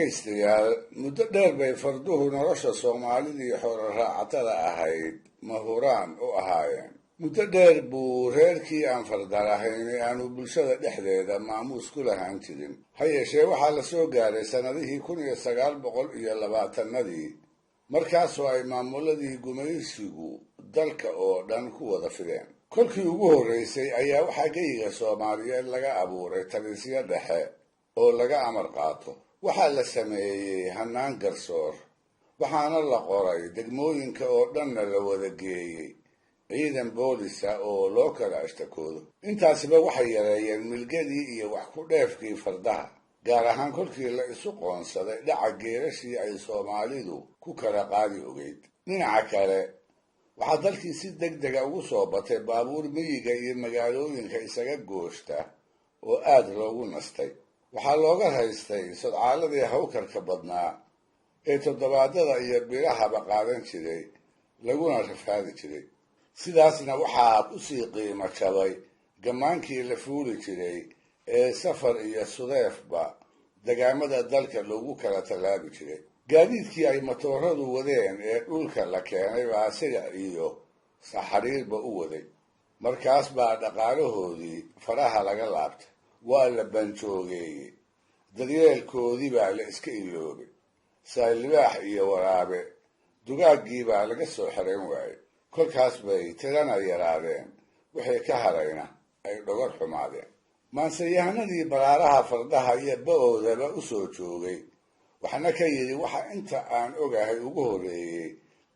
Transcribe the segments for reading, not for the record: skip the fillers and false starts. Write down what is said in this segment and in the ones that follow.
dhegaystayaal muddo dheer bay farduhu nolosha soomaalidii xoolo raacatada ahayd mahuraan u ahaayeen. muddo dheer buu reerkii aan farda lahayn aanu bulshada dhexdeeda maamuus ku lahaan jirin. ha yeeshee waxaa la soo gaaray sannadihii 1920-nadii markaasoo ay maamuladii gumaysigu dalka oo dhan ku wada fideen. kolkii ugu horraysay ayaa waxaa geyiga soomaaliyeed laga abuuray talisyo dhexe oo laga amar qaato. waxaa la sameeyey hannaan garsoor, waxaana la qoray degmooyinka oo dhanna la wada geeyey ciidan boolisa oo loo kala ashtakoodo. intaasiba waxay yareeyeen milgadii iyo wax ku dheefkii fardaha, gaar ahaan kolkii la isu qoonsaday dhaca geerashii ay soomaalidu ku kala qaadi ogeyd. dhinaca kale waxaa dalkii si deg dega ugu soo batay baabuur miyiga iyo magaalooyinka isaga gooshta oo aad loogu nastay. waxaa looga raystay sodcaaladii hawkarka badnaa ee toddobaadada iyo bilahaba qaadan jiray, laguna rafaadi jiray. sidaasna waxaa u sii qiimo jabay gammaankii la fuuli jiray ee safar iyo sudeefba degaamada dalka loogu kala tallaabi jiray. gaadiidkii ay matooradu wadeen ee dhulka la keenay baa silic iyo saxariirba u waday. markaas baa dhaqaalahoodii faraha laga laabtay, waa la banjoogeeyey, daryeelkoodii baa la iska iloobay. saalibaax iyo waraabe dugaaggii baa laga soo xerayn waayey. kolkaas bay tirana yaraadeen, wixii ka harayna ay dhogor xumaadeen. maanseyahanadii baraaraha fardaha iyo ba-oodaba u soo joogay waxna ka yidhi waxa inta aan ogahay ugu horreeyey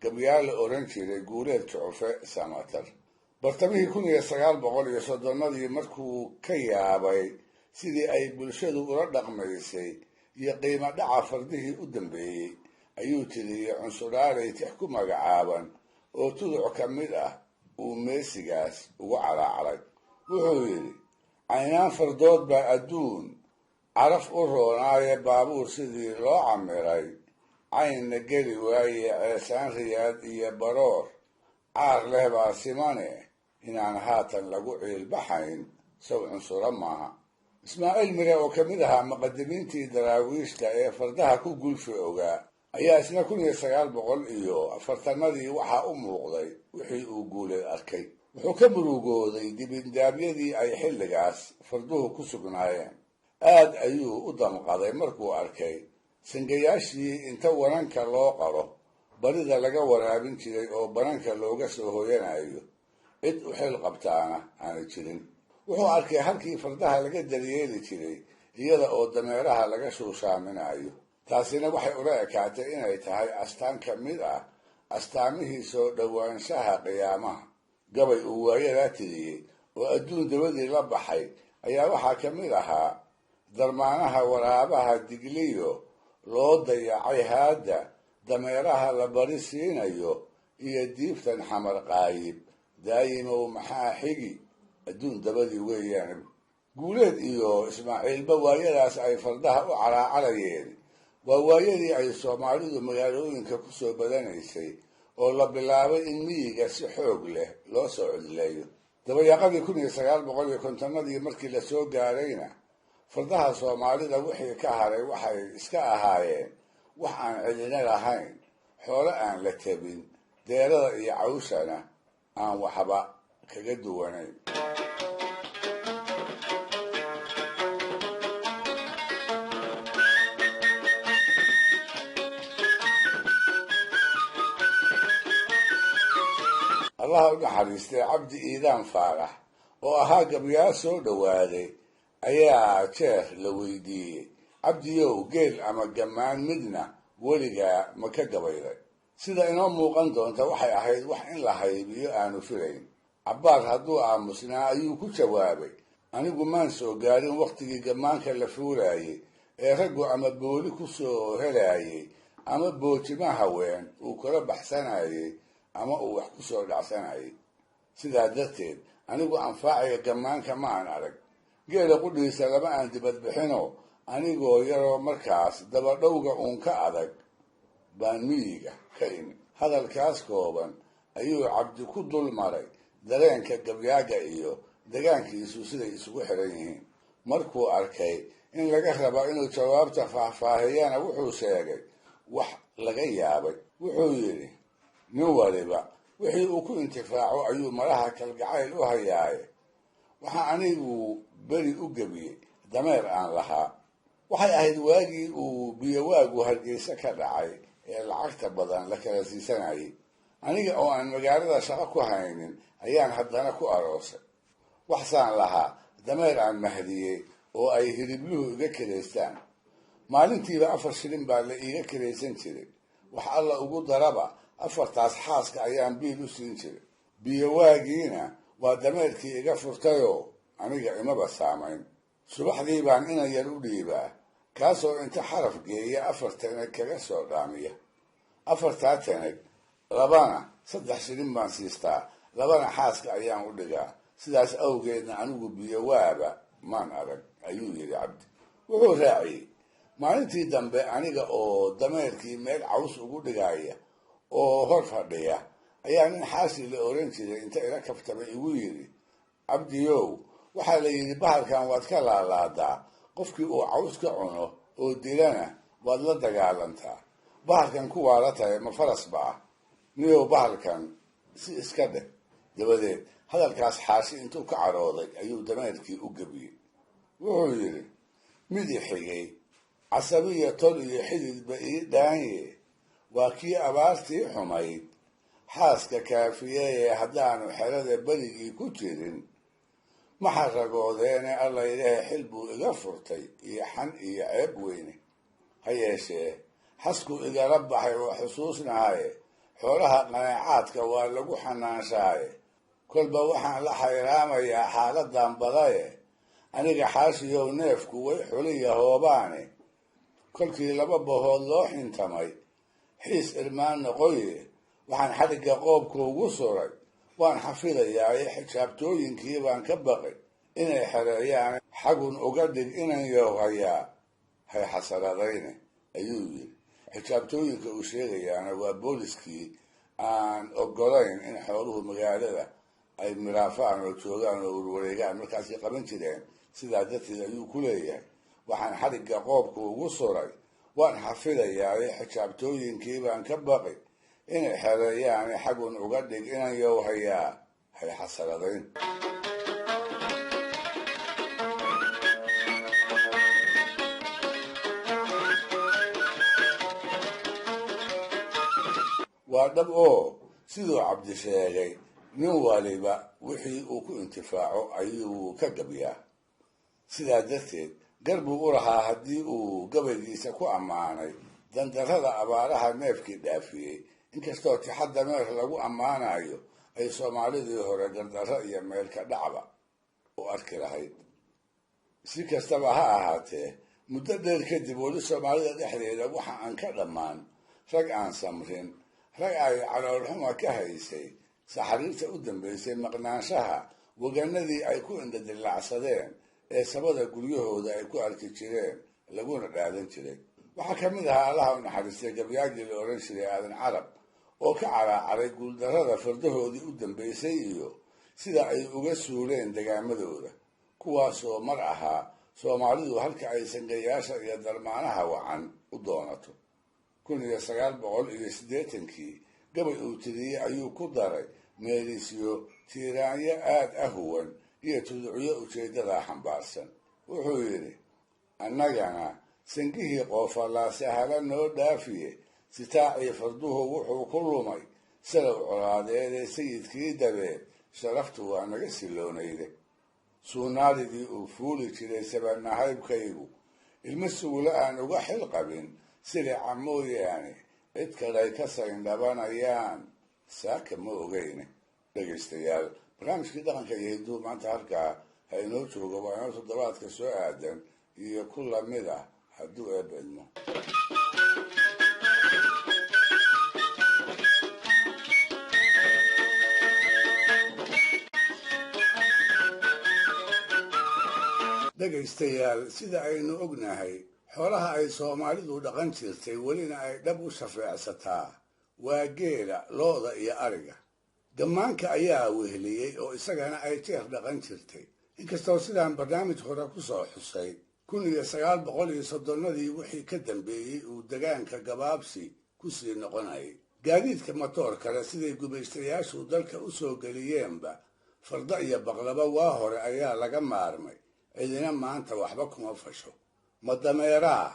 gabyaal la odhan jiray guuleed jucufe samatar. bartamihii 1930-nadii markuu ka yaabay sidii ay bulshadu ula dhaqmaysay iyo qiimo dhaca fardihii u dambeeyey ayuu tiriyey cunsudhaalay tix ku magacaaban oo tuduc ka mid ah uu meesigaas ugu calaacalay. wuxuu yidhi, caynaan fardood baa adduun caraf u roonaaye baabuur sidii loo camiray, caynna geli waaye ceesaan riyaad iyo baroor, caar leh baa simane inaan haatan lagu ciilbaxayn saw cunsuro maaha. ismaaciil mire oo ka mid ahaa muqadimiintii daraawiishta ee fardaha ku gulfi ogaa ayaa isna 1940-nadii waxaa u muuqday wixii uu Guuleed arkay. wuxuu ka murugooday dibindaabyadii ay xilligaas farduhu ku sugnaayeen. aad ayuu u damqaday markuu arkay sangayaashii inta wananka loo qaro barida laga waraabin jiray oo bananka looga soo hoyanayo, cid u xil qabtaana aanay jirin. wuxuu arkay halkii fardaha laga daryeeli jiray iyada oo dameeraha laga shuushaaminayo. taasina waxay ula ekaatay inay tahay astaan ka mid ah astaamihii soo dhowaanshaha qiyaamaha. gabay uu waayadaa tiriyey oo adduun dabadii la baxay ayaa waxaa ka mid ahaa, darmaanaha waraabaha digliyo loo dayacay haadda, dameeraha la bari siinayo iyo diibtan xamar qaayib, daayimow maxaa xigi, adduun dabadii weeyaan. Guuleed iyo Ismaaciilba waayadaas ay fardaha u calaacalayeen waa waayadii ay Soomaalidu magaalooyinka ku soo badanaysay oo la bilaabay in miyiga si xoog leh loo soo codleeyo. dabayaaqadii 1950-nadii markii la soo gaarayna fardaha Soomaalida wixii ka haray waxay iska ahaayeen wax aan cidina lahayn, xoolo aan la tabin, deerada iyo cawshana aan waxba kaga duwanayn. allah u naxariistay cabdi iidaan faarax oo ahaa gabyaal soo dhowaaday ayaa jeer la weydiiyey, cabdiyow geel ama gammaan midna weligaa ma ka gabayday? sida inoo muuqan doonta waxay ahayd wax in la haybiyo aanu filayn. cabbaar hadduu aamusnaa ayuu ku jawaabay, anigu maan soo gaarin wakhtigii gammaanka la fuulaayey ee raggu ama booli ku soo helaayey ama boojima haween uu kala baxsanayey ama uu wax ku soo dhacsanayay. sidaa darteed anigu anfaaciga gammaanka ma aan arag. geela qudhiisa lama aan dibadbixino, anigoo yaroo markaas dabadhowga uun ka adag baan miyiga ka imi. hadalkaas kooban ayuu cabdi ku dul maray dareenka gabyaaga iyo degaankiisu siday isugu xiran yihiin. markuu arkay in laga rabo inuu jawaabta faahfaahiyana wuxuu sheegay wax laga yaabay. wuxuu yidhi, nin waliba wixii uu ku intifaaco ayuu malaha kalgacayl u hayaaye waxaa anigu beri u gebiyey dameer aan lahaa. waxay ahayd waagii uu biyowaagu Hargeysa ka dhacay ee lacagta badan la kala siisanayay. aniga oo aan magaalada shaqo ku haynin ayaan haddana ku aroosay. waxsaan lahaa dameer aan mahdiyey oo ay hilibluhu iga kiraystaan. maalintiiba 4 shilin baa la iiga kiraysan jiray. wax alla ugu daraba 4taas xaaska ayaan biil u siin jiray. biyowaagiina waa dameerkii iga furtayoo aniga imaba saamayn. subaxdii baan inan yar u dhiibaa, kaasoo inta xaraf geeya 4 tanag kaga soo dhaamiya. 4taa tanag labana 3 shilin baan siistaa, labana xaaska ayaan u dhigaa. sidaas awgeedna anigu biyowaaba maan arag, ayuu yidhi cabdi. wuxuu raaciyey, maalintii dambe aniga oo dameerkii meel caws ugu dhigaya oo hor fadhiya ayaa nin xaasi la oran jiray inta ila kaftamay igu yidhi, cabdiyow, waxaa la yidhi bahalkan waad ka laalaadaa, qofkii uu caws ka cuno oo dilana waad la dagaalantaa. bahalkan kuwaa la tahay ma faras ba ah? niyow bahalkan si iska dheh. dabadeed hadalkaas xaashi intuu ka carooday ayuu dameerkii u gebiyey. wuxuu yidhi, midi xigay casabiya tol iyo xididba ii dhaanye, waa kii abaartii xumayd xaaska kaafiyeye haddaanu xerada berigii ku jirin. maxa ragoodeene alla ilaahay xil buu iga furtay iyo xan iyo ceeb weyne. ha yeeshee xasku igala baxay oo xusuusnahaye xoolaha qanaacaadka waa lagu xanaanshaaye. kolba waxaan la xayraamayaa xaaladan badaye, aniga xaashiyow neefku way xuliya hoobaane. kolkii 2 bahood loo xintamay xiis irmaan noqoye, waxaan xadhigga qoobka ugu suray. waan xafidayaaye xijaabtooyinkii baan ka baqay inay xereeyaan. xagun uga dhig inan yoohayaa hay xasaradayne, ayuu yidhi. xijaabtooyinka uu sheegayaana waa booliskii aan ogolayn in xooluhu magaalada ay miraafaan oo joogaan oo warwareegaan, markaasay qaban jireen. sidaa darteed ayuu ku leeyahay, waxaan xadhigga qoobka ugu suray, waan xafidayaaye xijaabtooyinkii baan ka baqay inay xereeyaan. xagun uga dhig inan yowhayaa hay xasaradayn. waa dhab oo siduu cabdi sheegay, nin waliba wixii uu ku intifaaco ayuu ka gabyaa. sidaa darteed gar buu u lahaa haddii uu gabaygiisa ku ammaanay dandarrada abaaraha neefkii dhaafiyey. inkastoo tixa dameer lagu ammaanayo ay soomaalidii hore gardarro iyo meelka dhacba u arki lahayd. si kastaba ha ahaatee, muddo dheer kadib weli soomaalida dhexdeeda waxa aan ka dhammaan rag aan samrin, rag ay caloolxuma ka haysay saxariirta u dambaysay maqnaanshaha waganadii ay ku indhadillaacsadeen ee sabada guryahooda ay ku arki jireen laguna dhaadan jiray. waxaa ka mid ahaa allaha u naxariistay gabyaagii la oran jiray aadan carab oo ka caraacaray guuldarrada fardahoodii u dambaysay iyo sida ay uga suuleen degaamadooda, kuwaasoo mar ahaa soomaalidu halka ay sangayaasha iyo darmaanaha wacan u doonato. 1980kii gabay uu tiriyey ayuu ku daray meelisyo tiiraanyo aad ahuwan iyo tuducyo ujeeddadaa xambaarsan. wuxuu yidhi, annagana sangihii qoofalaa sahala noo dhaafiye, sitaacii farduhu wuxuu ku lumay salow colaadeedee sayidkii dabeed sharaftu waa naga siloonayde. suunaalidii uu fuuli jiray sabanahaybkaygu ilma sugulo aan uga xil qabin silica mooyaane cid kalay ka sayndhabanayaan saaka ma ogeyne. dhegaystayaal, barnaamijkii dhaqanka iyo hidduu maanta halkaa ha inoo joogo. waa inoo toddobaadka soo aadan iyo ku lamid ah hadduu eebba idmo. dhegaystayaal, sida aynu ognahay, xoolaha ay soomaalidu dhaqan jirtay welina ay dhab u shafeecsataa waa geela, looda iyo ariga. gammaanka ayaa weheliyey oo isagana ay jeer dhaqan jirtay, inkastoo sidaan barnaamij hore ku soo xusay 1930 wixii ka dambeeyey uu degaanka gabaabsi ku sii noqonayay gaadiidka matoor kale siday gumaystayaashu dalka u soo geliyeenba fardo iyo baqlaba waa hore ayaa laga maarmay cidina maanta waxba kuma fasho ma dameeraa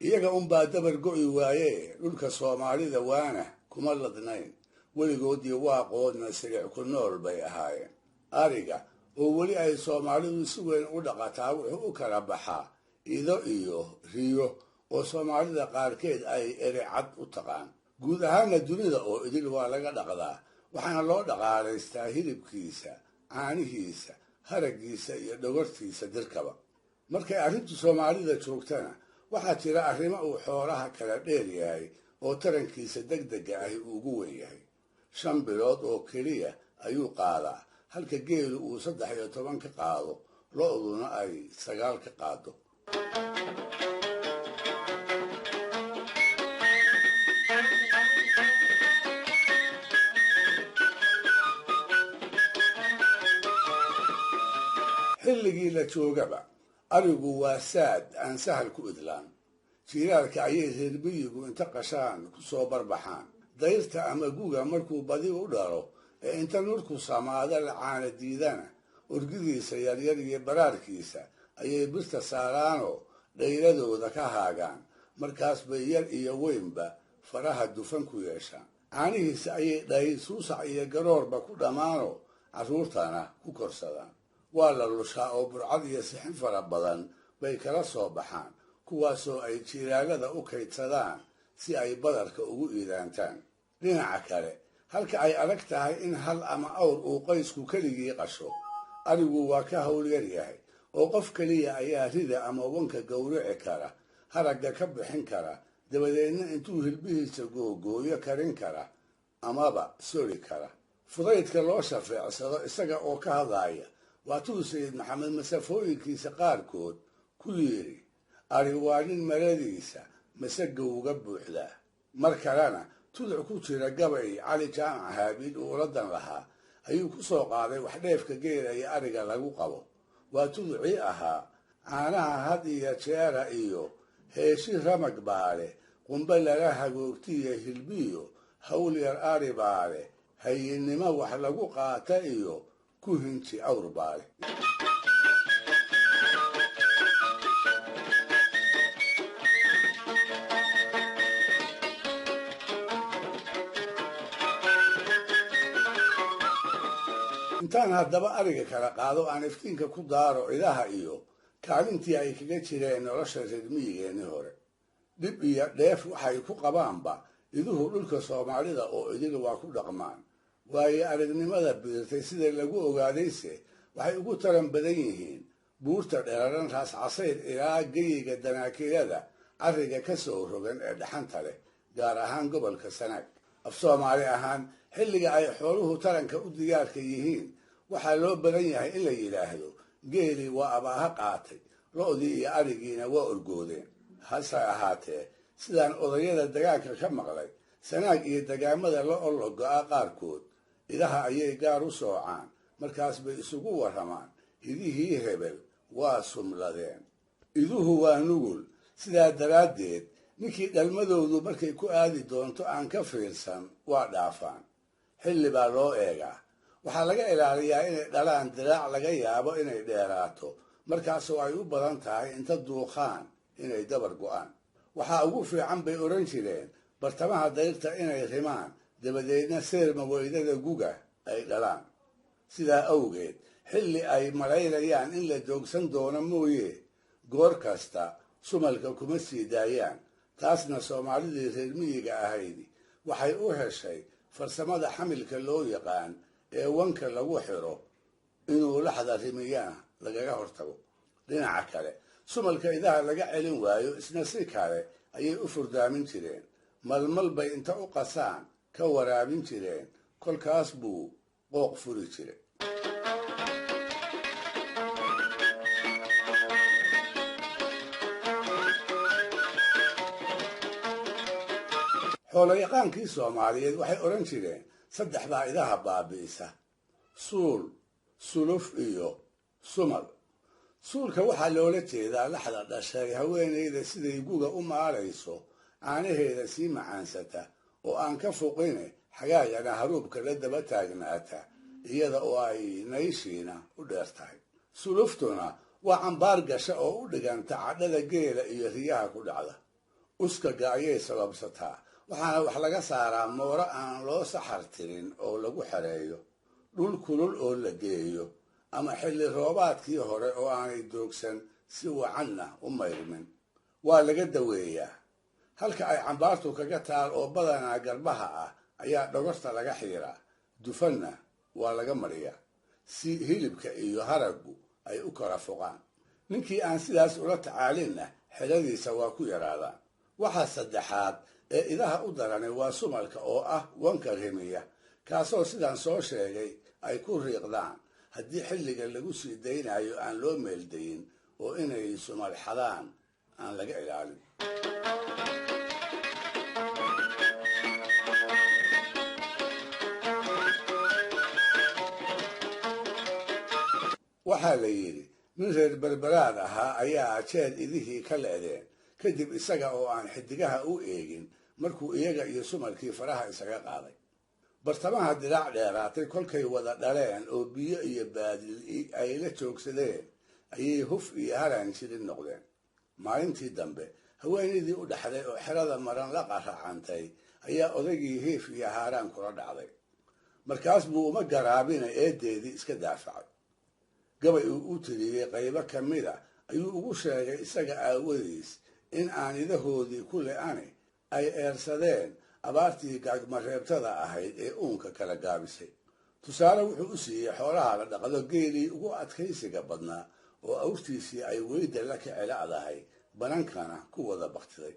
iyaga unbaa dabar go'i waaye dhulka soomaalida waana kuma ladnayn weligoodii waaqoodna silic ku nool bay ahaayeen ariga oo weli ay soomaalidu si weyn u dhaqataa wuxuu u kala baxaa ido iyo riyo oo soomaalida qaarkeed ay ericad u taqaan guud ahaanna dunida oo idil waa laga dhaqdaa waxaana loo dhaqaalaystaa hilibkiisa caanihiisa haraggiisa iyo dhogortiisa dirkaba markay arrintu soomaalida joogtana waxaa jira arrimo uu xoolaha kala dheer yahay oo tarankiisa degdega ahi ugu weyn yahay 5 bilood oo keliya ayuu qaadaa halka geelu uu 13 ka qaado lo'duna ay 9 ka qaado xilligii la joogaba arigu waa saad aan sahal ku idlaan jiiraalka ayay reer miyigu inta qashaan ku soo barbaxaan dayrta ama guga markuu badi u dhalo ee inta nurku samaada la caana diidana urgidiisa yaryar iyo baraarkiisa ayay birta saaraanoo dhayradooda ka haagaan markaas bay yar iyo weynba faraha dufan ku yeeshaan caanihiisa ayay dhayd suusac iyo garoorba ku dhammaanoo carruurtana ku korsadaan waa la lushaa oo burcad iyo sixin fara badan bay kala soo baxaan kuwaasoo ay jiiraalada u kaydsadaan si ay badarka ugu iidaantaan dhinaca kale halka ay adag tahay in hal ama awr uu qoysku keligii qasho arigu waa ka howlyar yahay oo qof keliya ayaa rida ama wanka gowrici kara haragga ka bixin kara dabadeedna intuu hilbihiisa googooyo karin kara amaba sori kara fudaydka loo shafeecsado isaga oo ka hadlaaya waatuu sayid maxamed masafooyinkiisa qaarkood ku yidhi ari waa nin maradiisa masagowga buuxdaa mar kalena tuduc ku jira gabay cali jaamac haabiil uu uladan lahaa ayuu ku soo qaaday wax dheefka geela iyo ariga lagu qabo waa tuducii ahaa caanaha had iyo jeera iyo heeshi ramag baale qumbe lala hagoogtiyo hilbiyo hawl yar ari baale hayinnimo wax lagu qaata iyo ku hinji awr baale intaan haddaba ariga kala qaado aan iftiinka ku daaro idaha iyo kaalintii ay kaga jireen nolosha reer miyigeennii hore dhib iyo dheef waxay ku qabaanba iduhu dhulka soomaalida oo idil waa ku dhaqmaan waayo aragnimada biirtay sida lagu ogaadayse waxay ugu taran badan yihiin buurta dheeraran raas casayr ilaa geyiga danaakiilada carriga ka soo rogan ee dhaxanta leh gaar ahaan gobolka Sanaag af Soomaali ahaan xilliga ay xooluhu taranka u diyaarka yihiin waxaa loo badan yahay in la yidhaahdo geeli waa abaaha qaatay lo'dii iyo arigiina waa orgoodeen hase ahaatee sidaan odayada dagaalka ka maqlay Sanaag iyo dagaamada la ologo'a qaarkood idaha ayay gaar u soocaan markaas bay isugu warramaan idihii hebel waa sumladeen iduhu waa nugul sidaa daraaddeed ninkii dhalmadoodu markay ku aadi doonto aan ka fiirsan waa dhaafaan xilli baa loo eegaa waxaa laga ilaaliyaa inay dhalaan diraac laga yaabo inay dheeraato markaasoo ay u badan tahay inta duuqaan inay dabar go'aan waxaa ugu fiican bay odhan jireen bartamaha dayrta inay rimaan dabadeedna seerma weydada guga ay dhalaan sidaa awgeed xilli ay malaynayaan in la joogsan doono mooye goor kasta sumalka kuma sii daayaan taasna soomaalidii reer miyiga ahaydi waxay u heshay farsamada xamilka loo yaqaan ee wanka lagu xiro inuu laxda rimiyana lagaga hortago dhinaca kale sumalka idaha laga celin waayo isna si kale ayay u furdaamin jireen malmal bay inta u qasaan ka waraabin jireen kolkaas buu qooq furi jiray xoolayaqaankii Soomaaliyeed waxay oran jireen saddexda idaha baabiisa suul suluf iyo sumal suulka waxaa loola jeedaa laxda dhashay haweenayda siday guga u maalayso caanaheeda sii macaansata oo aan ka foqine xagaagana haruubka la daba taagnaata iyada oo ay nayshiina u dheer tahay suluftuna waa cambaar gasha oo u dhiganta cadhada geela iyo riyaha ku dhacda uskaga ayay sababsataa waxaana wax laga saaraa mooro aan loo saxar tirin oo lagu xereeyo dhul kulul oo la geeyo ama xilli roobaadkii hore oo aanay doogsan si wacanna u mayrmin waa laga daweeyaa halka ay cambaartu kaga taal oo badanaa garbaha ah ayaa dhogorta laga xiiraa dufanna waa laga mariyaa si hilibka iyo haraggu ay u kala foqaan ninkii aan sidaas ula tacaalinna xeladiisa waa ku yaraadaan waxaa saddexaad ee idaha u darani waa sumalka oo ah wanka rimiya kaasoo sidaan soo sheegay ay ku riiqdaan haddii xilliga lagu sii daynayo aan loo meeldayin oo inay sumal xadaan aan laga ilaalin waxaa la yidhi nin reer berberaad ahaa ayaa jeed idihii ka le'deen kadib isaga oo aan xidigaha u eegin markuu iyaga iyo sumalkii faraha isaga qaaday bartamaha dilaac dheeraatay kolkay wada dhaleen oo biyo iyo baadil ay la joogsadeen ayay huf iyo halaan jirin noqdeen maalintii dambe haweenaydii u dhaxday oo xerada maran la qaracantay ayaa odaygii hiif iyo haaraan kula dhacday markaas buu uma garaabina eedeedii iska daafacay gabay uu u tiriyey qaybo ka mida ayuu ugu sheegay isaga aawadiis in aan idahoodii ku le-ani ay eersadeen abaartii gaagmareebtada ahayd ee uunka kala gaabisay tusaale wuxuu u siiyey xoolaha la dhaqdo geelii ugu adkaysiga badnaa oo awrtiisii ay weyda la kacela'dahay banankana ku wada baktiday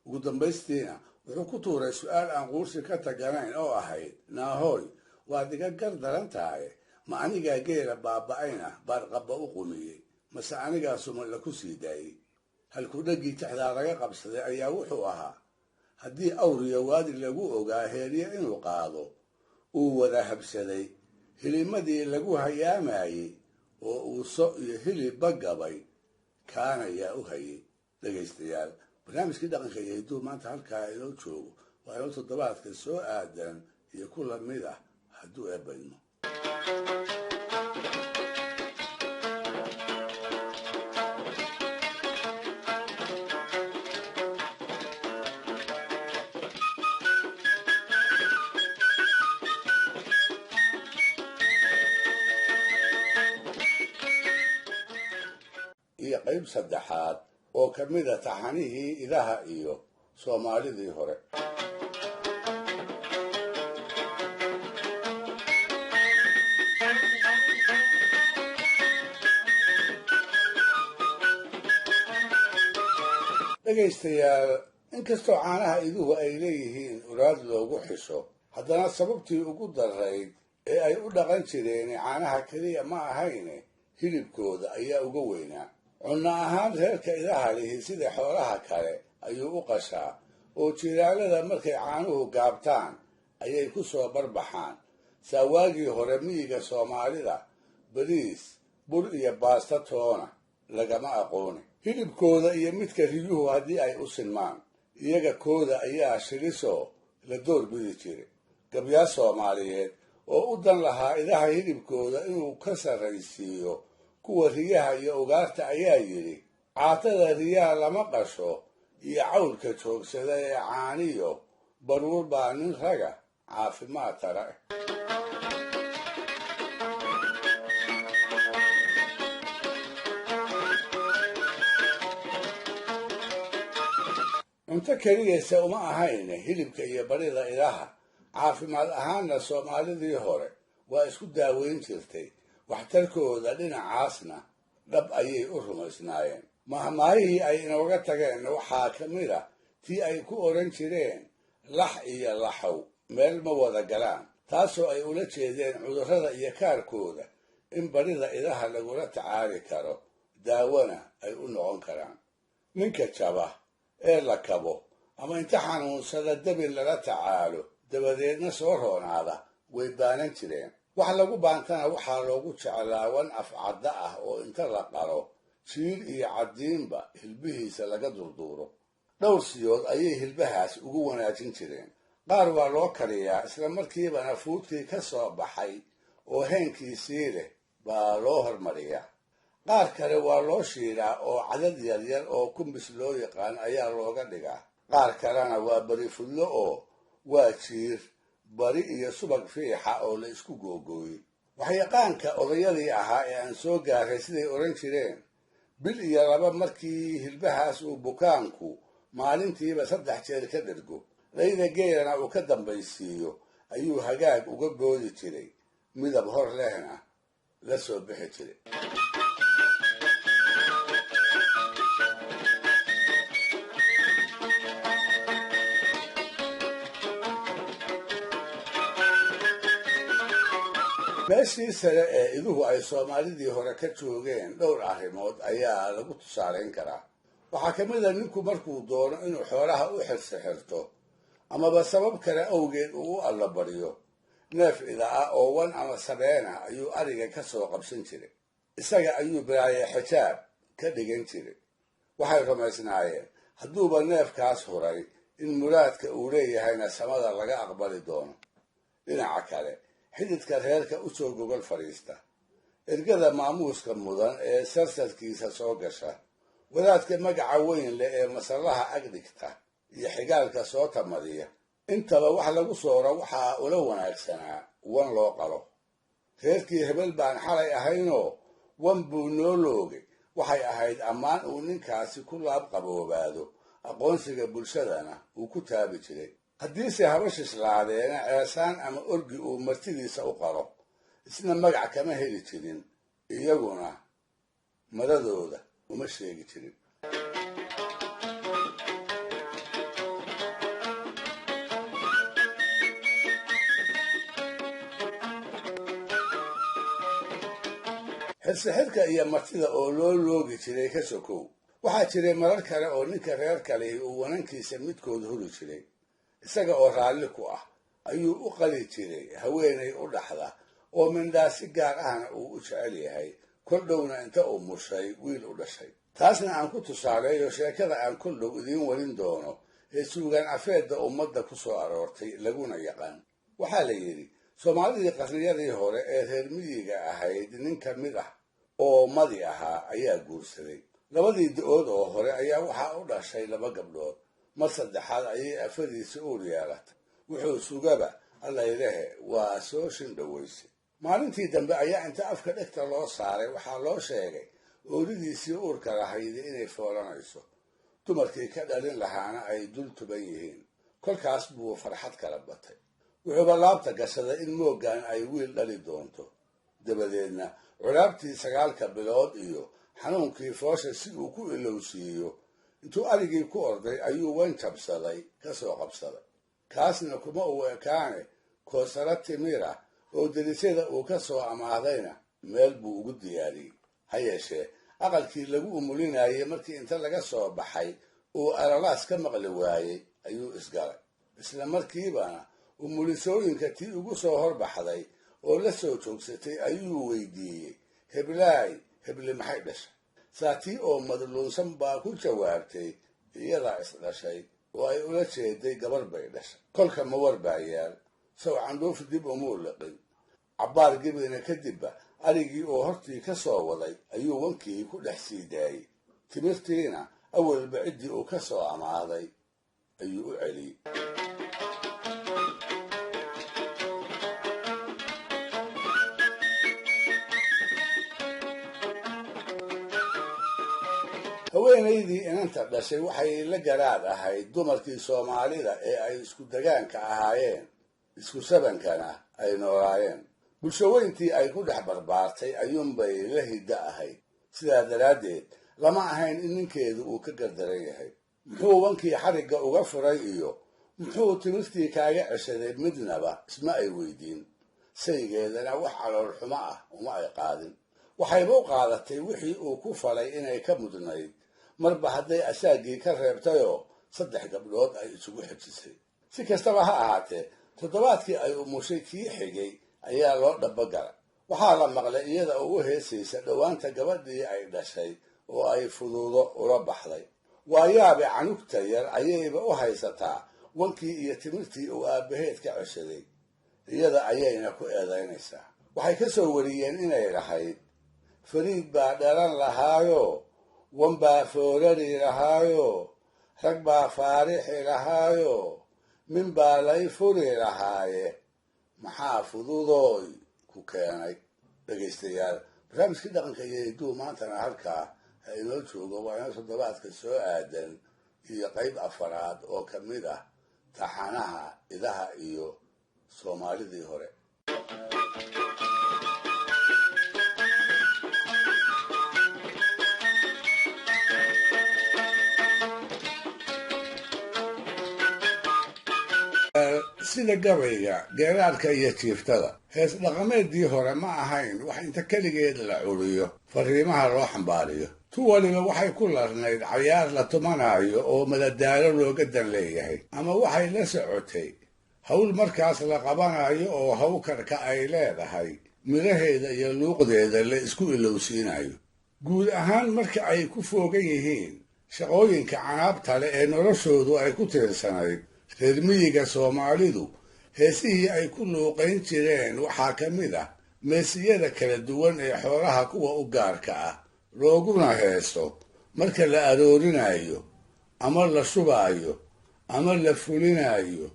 ugu dambaystiina wuxuu ku tuuray su-aal aan quursi ka taganayn oo ahayd naahooy waad iga gar daran tahay ma anigaa geela baaba'ayna baarqabba u qumiyey mase anigaa sumalla ku sii daayey halkuu dhaggii tixdaa laga qabsaday ayaa wuxuu ahaa haddii awriyo waadi lagu ogaa heerye inuu qaado uu wada habsaday hilimadii lagu hayaamayey oo uu so iyo hilibba gabay kaana yaa u hayay dhegaystayaal barnaamijkii dhaqanka iyo hidduu maanta halkaa inoo joogo waa inoo toddobaadka soo aadan iyo ku lamid ah hadduu eebbayno iyo qayb saddexaad oo ka mid a taxanihii idaha iyo soomaalidii hore dhegaystayaal inkastoo caanaha iduhu ay leeyihiin uraad loogu xisho haddana sababtii ugu darayd ee ay u dhaqan jireen caanaha keliya ma ahayne hilibkooda ayaa uga weynaa cunno ahaan reerka idaha lihi sida xoolaha kale ayuu u qashaa oo jilaalada markay caanuhu gaabtaan ayay ku soo barbaxaan saa waagii hore miyiga soomaalida bariis bur iyo baasta toona lagama aqooni hilibkooda iyo midka riyuhu haddii ay u sinmaan iyaga kooda ayaa shilisoo la door bidi jiray gabyaa soomaaliyeed oo u dan lahaa idaha hilibkooda inuu ka sarraysiiyo kuwa riyaha iyo ugaarta ayaa yidhi caatada riyaha lama qasho iyo cawlka joogsada ee caaniyo baruur baa nin raga caafimaad tara ah cunto keliyase uma ahayne hilibka iyo barida idaha caafimaad ahaanna soomaalidii hore waa isku daaweyn jirtay waxtarkooda dhinacaasna dhab ayay u rumaysnaayeen mahmaahihii ay inooga tageenna waxaa ka mid a tii ay ku odhan jireen lax iyo laxow meel ma wada galaan taasoo ay ula jeedeen cudurrada iyo kaarkooda in barida idaha lagula tacaali karo daawona ay u noqon karaan ninka jaba ee la kabo ama inta xanuunsada dabin lala tacaalo dabadeedna soo roonaada way baanan jireen wax lagu baantana waxaa loogu jeclaa wan afcadda ah oo inta la qalo jiir iyo caddiinba hilbihiisa laga durduuro. dhowr siyood ayay hilbahaas ugu wanaajin jireen. qaar waa loo kariyaa, isla markiibana fuudkii ka soo baxay oo heenkiisii leh baa loo hormariyaa. qaar kale waa loo shiilaa oo cadad yaryar oo kumbis loo yaqaan ayaa looga dhigaa. qaar kalena waa bari fudlo oo waa jiir, bari iyo subag fiixa oo la isku googooyey. waxyaqaanka odayadii ahaa ee aan soo gaaray siday odhan jireen, bil iyo laba markii hilbahaas uu bukaanku maalintiiba 3 jeer ka dhergo, layda geelana uu ka dambaysiiyo, ayuu hagaag uga boodi jiray, midab hor lehna la soo bixi jiray. meeshii sare ee iduhu ay soomaalidii hore ka joogeen dhowr arrimood ayaa lagu tusaalayn karaa. waxaa ka mid a ninku markuu doono inuu xoolaha u xirto amaba sabab kale awgeed uu u allabaryo, neef ida ah oo wan ama sabeen ah ayuu ariga ka soo qabsan jiray. isaga ayuu balaaye xijaab ka dhigan jiray. waxay rumaysnaayeen hadduuba neefkaas huray in muraadka uu leeyahayna samada laga aqbali doono. dhinaca kale, xididka reerka u soo gogol fadhiista, ergada maamuuska mudan ee sarsarkiisa soo gasha, wadaadka magaca weyn leh ee masallaha ag dhigta, iyo xigaalka soo tamadiya, intaba wax lagu sooro waxaa ula wanaagsanaa wan loo qalo. reerkii hebel baan xalay ahaynoo wan buu noo loogay waxay ahayd ammaan uu ninkaasi ku laab qaboobaado, aqoonsiga bulshadana uu ku taabi jiray. haddiise haba shislaadeena ceesaan ama orgi uu martidiisa u qalo, isna magac kama heli jirin, iyaguna madadooda uma sheegi jirin. xirsi-xirka iyo martida oo loo loogi jiray ka sokow, waxaa jiray marar kale oo ninka reer kalihi uu wanankiisa midkood huri jiray. isaga oo raalli ku ah ayuu u qali jiray haweenay u dhaxda oo mindhaa si gaar ahna uu u jecel yahay, kol dhowna inta uu mushay wiil u dhashay. taasna aan ku tusaaleeyo sheekada aan kol dhow idiin warin doono ee suugaan afeedda ummadda ku soo aroortay laguna yaqaan. waxaa la yidhi soomaalidii qarniyadii hore ee reer miyiga ahayd nin ka mid ah oo madi ahaa ayaa guursaday. labadii da-ood oo hore ayaa waxaa u dhashay 2 gabdhood. mar saddexaad ayay afadiisa uur yeelatay. wuxuu sugaba allaylehe waa soo shindhaweysay. maalintii dambe ayaa inta afka dhegta loo saaray waxaa loo sheegay ooridiisii uurka lahaydi inay foolanayso, dumarkii ka dhalin lahaana ay dul tuban yihiin. kolkaas buu farxad kala batay. wuxuuba laabta gashaday in mooggan ay wiil dhali doonto. dabadeedna culaabtii 9 bilood iyo xanuunkii foosha si uu ku ilowsiiyo, intuu arigii ku orday ayuu wan jabsaday ka soo qabsaday. kaasna kuma uu ekaane koosaro timir ah oo delisyada uu ka soo amaahdayna meel buu ugu diyaariyey. ha yeeshee aqalkii lagu umulinayay markii inta laga soo baxay uu aralaas ka maqli waayey ayuu isgalay. isla markiibana umulisooyinka tii ugu soo horbaxday oo la soo joogsatay ayuu weydiiyey, heblaay hebli maxay dhashay? saatii oo madluunsan baa ku jawaabtay, iyadaa isdhashay oo ay ula jeeday gabar bay dhashay. kolka ma war baa yaal, sow candhuuf dib umuu liqin. cabbaar gebina kadibba arigii oo hortii ka soo waday ayuu wankii ku dhex sii daayey. timirtiina awalba ciddii uu ka soo amaahday ayuu u celiyey. haweenaydii inanta dhashay waxay la garaad ahayd dumarkii soomaalida ee ay isku degaanka ahaayeen, isku sabankana ay noolaayeen. bulshaweyntii ay ku dhex barbaartay ayuunbay la hiddo ahayd. sidaa daraaddeed lama ahayn in ninkeedu uu ka gardaran yahay. muxuu wankii xarigga uga furay iyo muxuu timirtii kaaga ceshaday midnaba isma ay weydiin. saygeedana wax calool xumo ah uma ay qaadin. waxayba u qaadatay wixii uu ku falay inay ka mudnayd, marba hadday asaagii ka reebtayoo 3 gabdhood ay isugu xejisay. si kastaba ha ahaatee, toddobaadkii ay umushay kii xigay ayaa loo dhabogalay. waxaa la maqlay iyada oo u heesaysa dhowaanta gabadhii ay dhashay oo ay fuduudo ula baxday. waayaabe canugta yar ayayba u haysataa wankii iyo timirtii uu aabbaheed ka ceshaday, iyada ayayna ku eedaynaysaa. waxay ka soo wariyeen inay lahayd fariid baa dhalan lahaayo, wan baa foorari lahaayo, rag baa faarixi lahaayo, min baa lay furi lahaaye, maxaa fududooy ku keenay. dhegaystayaal, barnaamijkii dhaqanka iyo hidduu maantana halkaa ha inoo joogo. waa inoo toddobaadka soo aadan iyo qayb afaraad oo ka mid ah taxanaha idaha iyo soomaalidii hore. sida gabayga, geeraarka iyo jiiftada, hees dhaqameedii hore ma ahayn wax inta keligeed la curiyo fariimaha loo xambaariyo. tu waliba waxay ku larnayd cayaar la tumanayo oo madadaalo looga dan leeyahay, ama waxay la socotay hawl markaas la qabanayo oo hawkarka ay leedahay midhaheeda iyo luuqdeeda la isku ilowsiinayo. guud ahaan marka ay ku foogan yihiin shaqooyinka canaabta leh ee noloshoodu ay ku tiirsanayd, reer miyiga Soomaalidu heesihii ay ku luuqayn jireen waxaa ka mid ah meesiyada kala duwan ee xoolaha kuwa u gaarka ah, looguna heeso marka la aroorinayo ama la shubaayo ama la fulinayo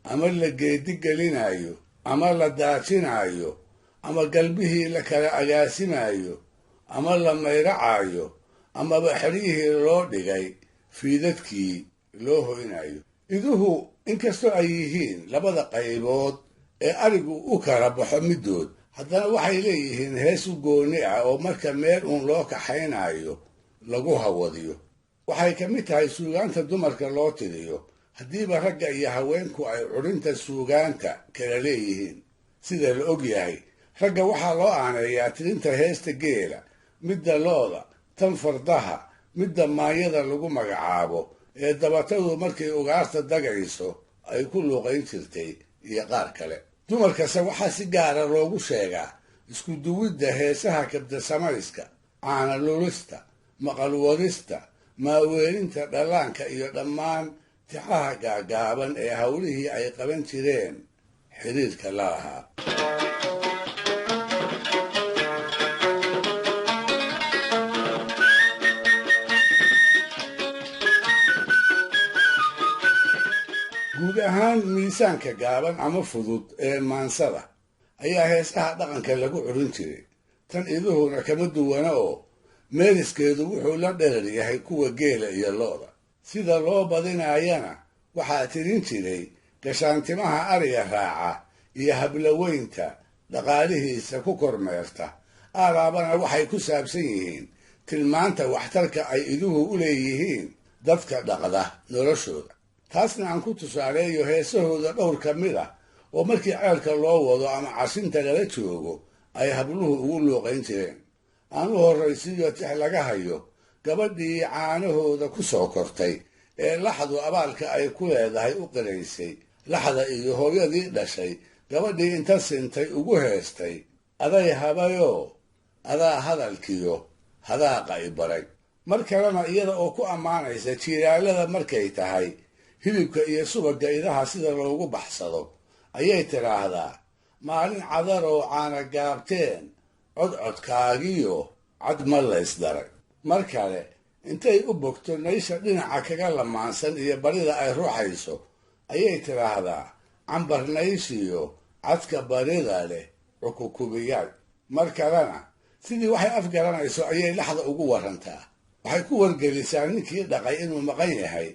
ama la geedigelinayo ama la daajinayo ama galbihii la kala agaasimayo ama la mayracayo amaba xeryihii loo dhigay fiidadkii loo hoynayo. iduhu inkastoo ay yihiin labada qaybood ee arigu u kala baxo middood, haddana waxay leeyihiin hees u gooni ah oo marka meel uun loo kaxaynayo lagu hawadiyo. waxay ka mid tahay suugaanta dumarka loo tiriyo, haddiiba ragga iyo haweenku ay curinta suugaanta kala leeyihiin. sida la og yahay, ragga waxaa loo aaneeyaa tirinta heesta geela, midda looda, tan fardaha, midda maayada lagu magacaabo ee dabatadu markay ugaarta dagayso ay ku luuqayn jirtay, iyo qaar kale. dumarkase waxaa si gaara loogu sheegaa isku duwidda heesaha kabdasamayska, caana lulista, maqal wadista, maaweelinta dhallaanka iyo dhammaan tixaha gaagaaban ee hawlihii ay qaban jireen xiriirka la lahaa. guud ahaan miisaanka gaaban ama fudud ee maansada ayaa heesaha dhaqanka lagu curin jiray. tan iduhuna kama duwana oo meeliskeedu wuxuu la dherer yahay kuwa geela iyo looda. sida loo badinayana waxaa tirin jiray gashaantimaha ariga raaca iyo hablaweynta dhaqaalihiisa ku kormeerta. aalaabana waxay ku saabsan yihiin tilmaanta waxtarka ay iduhu u leeyihiin dadka dhaqda noloshooda. taasna aan ku tusaaleeyo heesahooda dhowr ka mid ah oo markii ceelka loo wado ama cashinta lala joogo ay habluhu ugu luuqayn jireen. aan u horraysiiyo tix laga hayo gabadhii caanahooda ku soo kortay ee laxdu abaalka ay ku leedahay u qiraysay. laxda iyo hooyadii dhashay gabadhii inta sintay ugu heestay, aday habayoo adaa hadalkiyo hadaaqa i baray. mar kalena iyada oo ku ammaanaysa jiiraalada markay tahay hilibka iyo subagga idaha sida loogu baxsado ayay tidhaahdaa, maalin cadaroo caana gaabteen codcodkaagiyo cad ma laysdaray. mar kale intay u bogto naysha dhinaca kaga lamaansan iyo barida ay ruuxayso ayay tidhaahdaa, cambar nayshiyo cadka barida leh cukukubiyaal. mar kalena sidii waxay afgaranayso ayay laxda ugu warantaa. waxay ku wargelisaa ninkii dhaqay inuu maqan yahay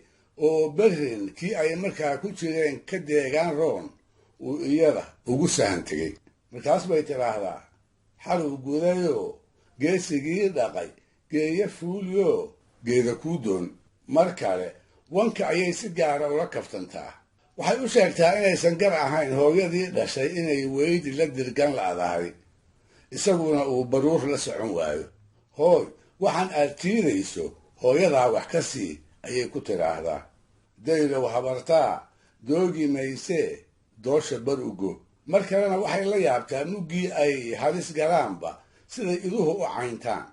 oo berrin kii ay markaa ku jireen ka deegaan roon uu iyada ugu sahan tegey. markaas bay tidhaahdaa, xaluu gudayoo geesigii dhaqay geeya fuuliyoo geeda kuu doon. mar kale wanka ayay si gaara ula kaftantaa. waxay u sheegtaa inaysan gar ahayn hooyadii dhashay inay weydi la dirgan la'dahay, isaguna uu baruur la socon waayo. hooy, waxaan aad tiidayso hooyadaa wax ka sii ayay ku tidhaahdaa. daylow habartaa doogi maysee doosha bar ugo. mar kalena waxay la yaabtaa muggii ay halis galaanba siday iduhu u cayntaan,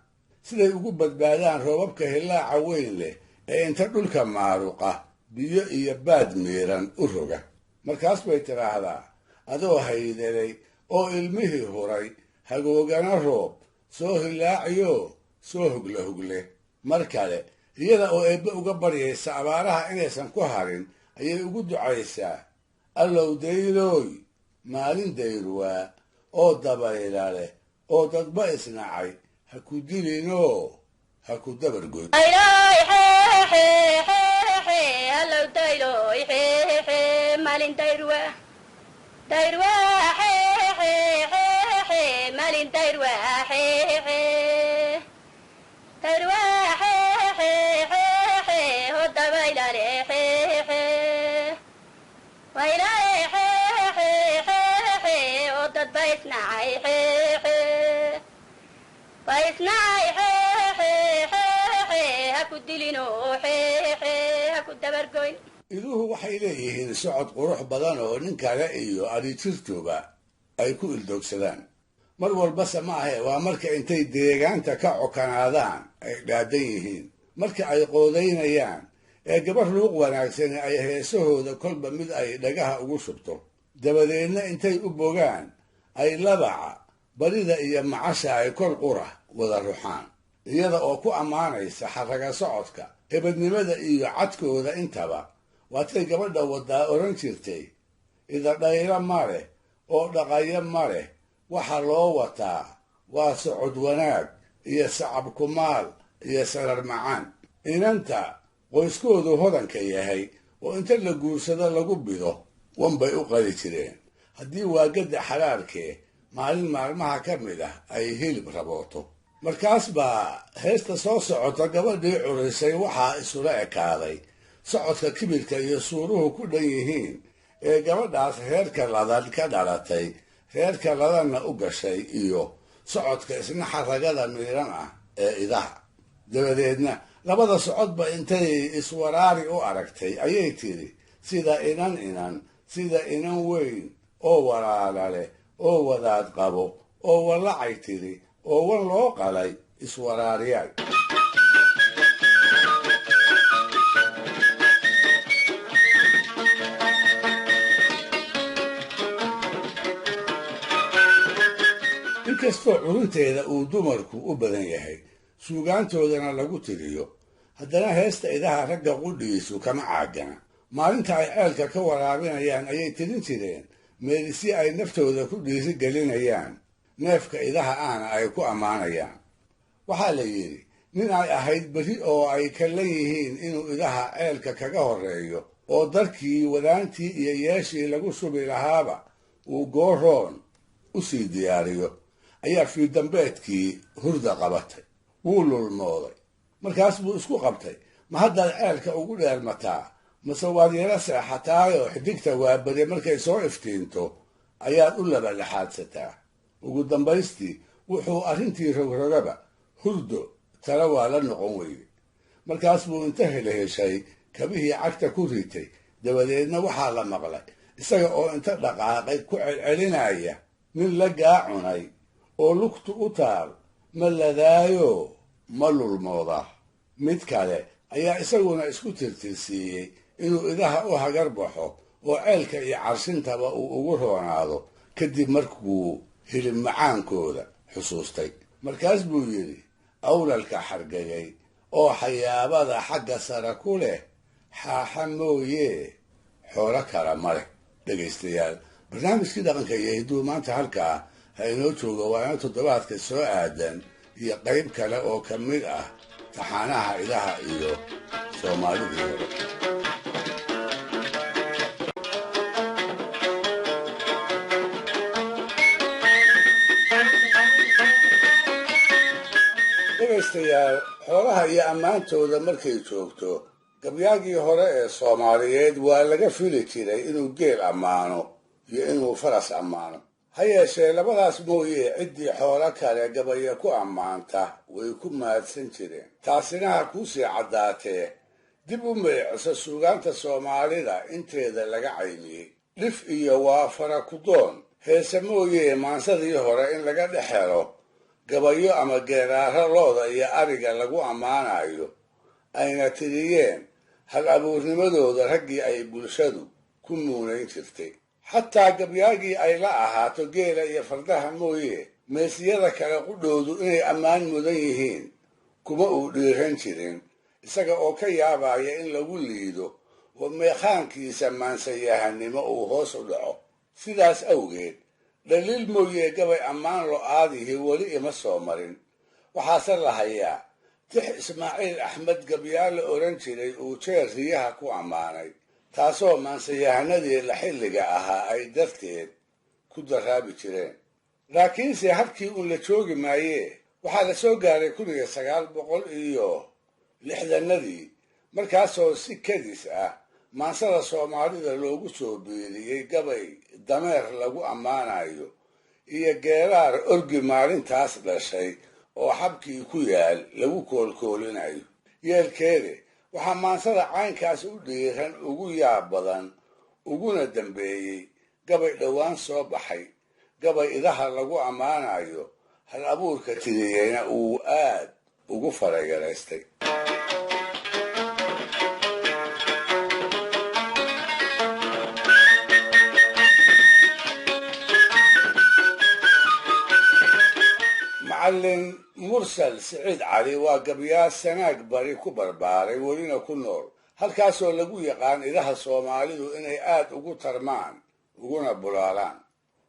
siday ugu badbaadaan roobabka hillaaca weyn leh ee inta dhulka maaruqa biyo iyo baad miiran u roga. markaas bay tidhaahdaa, adoo haydelay oo ilmihii huray, hagoogana roob soo hillaaciyo soo hugla. mar kale iyada oo eebbe uga baryaysa abaaraha inaysan ku harin ayay ugu ducaysaa, allow dayrooy maalin dayrwaa oo dabayla leh oo dadba isnacay ha ku dilinoo ha ku dabargoyn. iduhu waxay leeyihiin socod qurux badan oo nin kale iyo adhitirtuba ay ku ildoogsadaan. mar walbase ma ahe waa marka intay deegaanta ka cokanaadaan ay dhaadan yihiin, marka ay qoodaynayaan ee gabar luuq wanaagsan ay heesahooda kolba mid ay dhagaha ugu shubto, dabadeedna intay u bogaan ay labaca barida iyo macasha ay kol qura wada ruxaan, iyada oo ku ammaanaysa xarraga socodka, hebadnimada iyo cadkooda intaba. waatay gabadha wadaa odhan jirtay, idadhaylo ma leh oo dhaqayo ma leh, waxa loo wataa waa socod wanaag iyo sacab kumaal iyo sarar macaan. inanta qoyskoodu hodanka yahay oo inta la guursado lagu bido wanbay u qali jireen, haddii waagadda xalaarkee maalin maalmaha ka mid ah ay hilib rabooto. markaas baa heesta soo socota gabadhii curisay waxaa isula ekaaday socodka kibirka iyo suuruhu ku dhan yihiin ee gabadhaas reerka ladan ka dhalatay, reerka ladanna u gashay, iyo socodka isna xarragada miiran ah ee idaha. dabadeedna labada socodba intay iswaraari u aragtay ayay tidhi, sida inan sida inan weyn oo walaala leh oo wadaad qabo oo wallacay tidhi oo wan loo qalay iswaraariyaal. inkastoo curunteeda uu dumarku u badan yahay, suugaantoodana lagu tiriyo, haddana heesta idaha ragga qudhigiisu kama caagana. maalinta ay ceelka ka waraabinayaan ayay tirin jireen meelisi ay naftooda ku dhiiri gelinayaan, neefka idaha ahna ay ku ammaanayaan. waxaa la yidhi nin ay ahayd berri oo ay kallan yihiin inuu idaha ceelka kaga horreeyo oo darkii wadaantii iyo yeeshii lagu subi lahaaba uu gooroon u sii diyaariyo, ayaa fiidambeedkii hurda qabatay. wuu lulmooday. markaas buu isku qabtay, ma haddaad ceelka ugu dheelmataa mase waad yala seexataayoo xidigta waabade markay soo iftiinto ayaad u labalaxaadsataa. ugu dambaystii wuxuu arrintii rogrogaba hurdo tala waa la noqon weyday. markaas buu inta helheshay kabihii cagta ku ritay, dabadeedna waxaa la maqlay isaga oo inta dhaqaaqay ku celcelinaya, nin la gaacunay oo lugtu u taal ma ladaayo ma lulmooda. mid kale ayaa isaguna isku tirtirsiiyey inuu idaha u hagar baxo oo ceelka iyo carshintaba uu ugu roonaado kadib markuu hilib macaankooda xusuustay. markaas buu yidhi, awlalka xargagay oo xayaabada xagga sare ku leh xaaxa mooye xoolo kala ma leh. dhegaystayaal, barnaamijkii dhaqanka iyo hidduu maanta halkaa ha inoo jooga. waa ina toddobaadka soo aadan iyo qayb kale oo ka mid ah taxaanaha idaha iyo soomaalidii hore. dhegaystayaal, xoolaha iyo ammaantooda markay joogto, gabyaagii hore ee soomaaliyeed waa laga fili jiray inuu geel ammaano iyo inuu faras ammaano. ha yeeshee labadaas mooye ciddii xoolo kale gabaya ku ammaanta way ku mahadsan jireen. taasina ha kuusii caddaatee dib u meeciso suugaanta soomaalida inteeda laga caymiyey. dhif iyo waa fara kudoon heese mooyee maansadii hore in laga dhex helo gabayo ama geeraaro looda iyo ariga lagu ammaanayo ayna tiriyeen hal abuurnimadooda raggii ay bulshadu ku muunayn jirtay. xataa gabyaagii ay la ahaato geela iyo fardaha mooye meesiyada kale qudhoodu inay ammaan mudan yihiin kuma uu dhiiran jirin, isaga oo ka yaabaya in lagu liido oo meeqaankiisa maansayahanimo uu hoos u dhaco. sidaas awgeed dhaliil mooye gabay ammaan lo-aadihii weli ima soo marin. waxaase la hayaa tix ismaaciil axmed gabyaa la odhan jiray uu jeer riyaha ku ammaanay, taasoo maansayahanadii la xilliga ahaa ay darteed ku daraabi jireen. laakiinse habkii uun la joogi maayee waxaa la soo gaaray 1960 markaasoo si kadis ah maansada soomaalida loogu soo biiriyey gabay dameer lagu ammaanayo iyo geeraar orgi maalintaas dhashay oo xabkii ku yaal lagu koolkoolinayo. yeelkeede waxaa maansada caynkaas u dhiiran ugu yaab badan uguna dambeeyey gabay dhowaan soo baxay, gabay idaha lagu ammaanayo, hal abuurka tiriyeyna uu aad ugu faragaraystay. macallin mursal siciid cali waa gabyaa sanaag bari ku barbaaray welina ku nool, halkaasoo lagu yaqaan idaha soomaalidu inay aad ugu tarmaan uguna bulaalaan.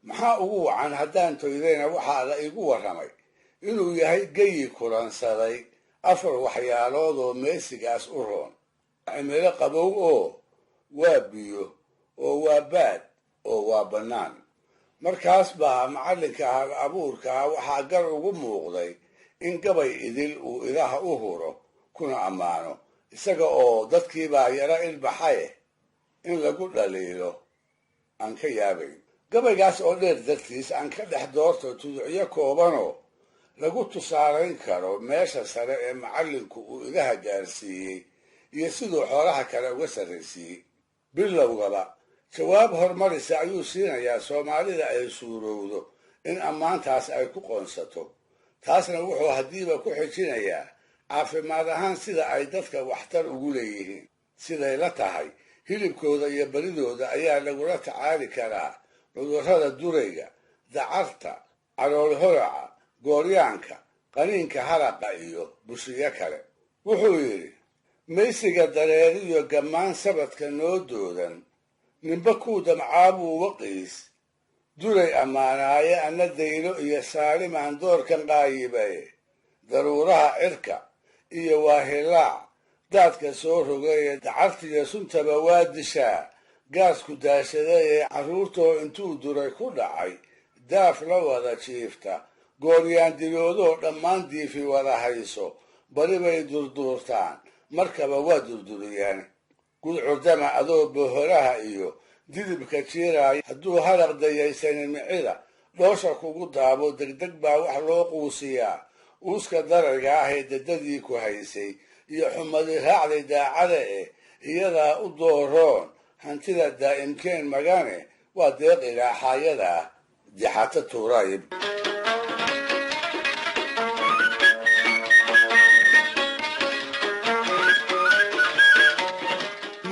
maxaa ugu wacan haddaan toydayna waxaa la igu warramay inuu yahay geyi kulansaday 4 waxyaalood oo meesigaas u roon: cimilo qabow oo waa biyo oo waa baad oo waa bannaan. markaas baa macallinka hal abuurkaa waxaa gar ugu muuqday in gabay idil uu idaha u huro kuna ammaano, isaga oo dadkiibaa yara ilbaxaye in lagu dhaliilo aan ka yaabayn. gabaygaas oo dheer dartiis aan ka dhex doorto tuducyo koobanoo lagu tusaalayn karo meesha sare ee macallinku uu idaha gaarsiiyey iyo siduu xoolaha kale uga sarraysiiyey. bilowgaba jawaab hormarisa ayuu siinayaa soomaalida ay suurowdo in ammaantaas ay ku qoonsato. taasna wuxuu haddiiba ku xijinayaa caafimaad ahaan sida ay dadka waxtar ugu leeyihiin. siday la tahay hilibkooda iyo baridooda ayaa lagula tacaali karaa cudurrada durayga, dacarta, calool horaca, gooryaanka, qaniinka haraqa iyo bushiyo kale. wuxuu yidhi, maysiga dareeriyo gammaan sabadka noo doodan, ninba kuu damcaabuu waqiis duray ammaanaaye anna daylo iyo saalimaan doorkan qaayibaye, daruuraha cirka iyo waahilaac daadka soo rogaye dacartiyo suntaba waa dishaa, gaasku daashadayee carruurtoo intuu duray ku dhacay daaf la wada jiifta, gooryaan diloodoo dhammaan diifi wada hayso, bari bay durduurtaan markaba waa durduriyaan. gudcurdama adoo bohoraha iyo didibka jiiraaya hadduu haraq dayaysanin micida dhoosha kugu daabo degdeg baa wax loo quusiyaa. uuska darayga ah ee dadadii ku haysay iyo xumadii raacday daacada iyadaa u dooroon hantida daa'imkeen magane waa deeqiga xaayada ah dixata tuurayib.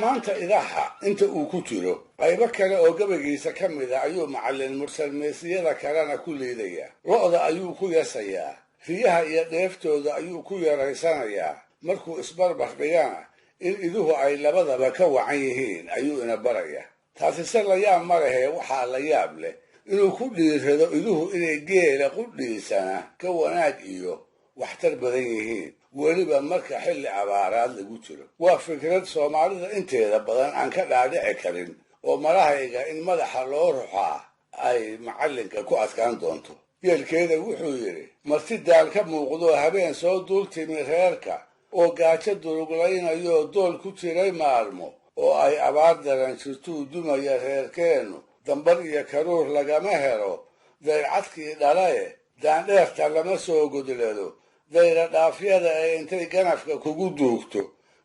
maanta idaha inta uu ku jiro qaybo kale oo gabaygiisa ka mid a ayuu macallin mursal meesiyada kalena ku liidayaa. lo-da ayuu ku yasayaa, riyaha iyo dheeftooda ayuu ku yaraysanayaa. markuu isbarbar dhigana in iduhu ay labadaba ka wacan yihiin ayuu ina barayaa. taasise la yaab ma lehee waxaa la yaab leh inuu ku dhiirrado iduhu inay geela qudhiisana ka wanaag iyo waxtar badan yihiin, weliba marka xilli abaaraad lagu jiro. waa fikrad soomaalida inteeda badan aan ka dhaadhici karin oo marahayga in madaxa loo ruxaa ay macallinka ku adkaan doonto. yeelkeeda wuxuu yidhi, marti daal ka muuqdoo habeen soo duul timi reerka oo gaajo duruglaynayoo dool ku jiray maalmo oo ay abaar daran jirtuu dumaya reerkeennu, dambar iyo karuur lagama helo, dayrcadkii dhalae daandheerta lama soo godlado, dayra dhaafyada ee intay ganafka kugu duugto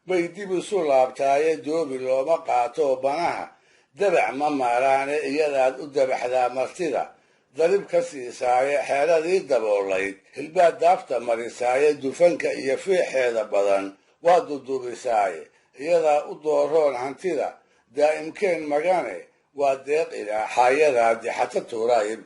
bay dib isu laabtaaye doobi looma qaato banaha dabac ma maaraane iyadaad u dabaxdaa martida darib ka siisaaye xeeradii daboolayd hilbaad daafta marisaaye dufanka iyo fiixeeda badan waa dudubisaaye iyadaa u dooroon hantida daa'imkeen magane waa deeq ilaa xaayadaa dixata tuuraayib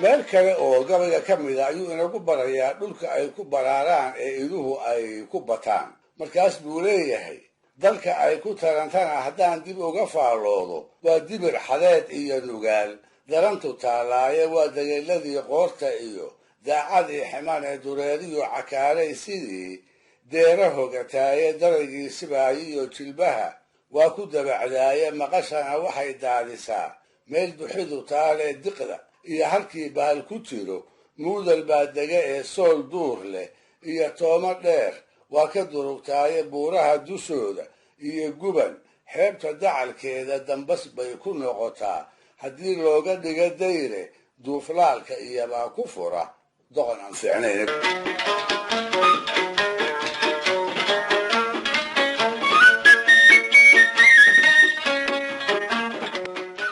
meel kale oo gabayga ka mida ayuu inagu barayaa dhulka ay ku baraaraan ee iduhu ay ku bataan markaas buu leeyahay dalka ay ku tarantana haddaan dib uga faalloodo waa dibir xadeed iyo nugaal darantu taalaaye waa dageeladii qoorta iyo daacadii ximan ee dureeriyo cakaalay sidii deera hogataaye daraygii sibaayiyo jilbaha waa ku dabacdaaye maqashana waxay daadisaa meel buxidu taalee diqda iyo halkii baal ku jiro muudal baa dega ee sool duur leh iyo toomo dheer waa ka durugtaaye buuraha dushooda iyo guban xeebta dacalkeeda dambas bay ku noqotaa haddii looga dhiga dayre duuflaalka iyobaa ku fura doqon aan fiicnayn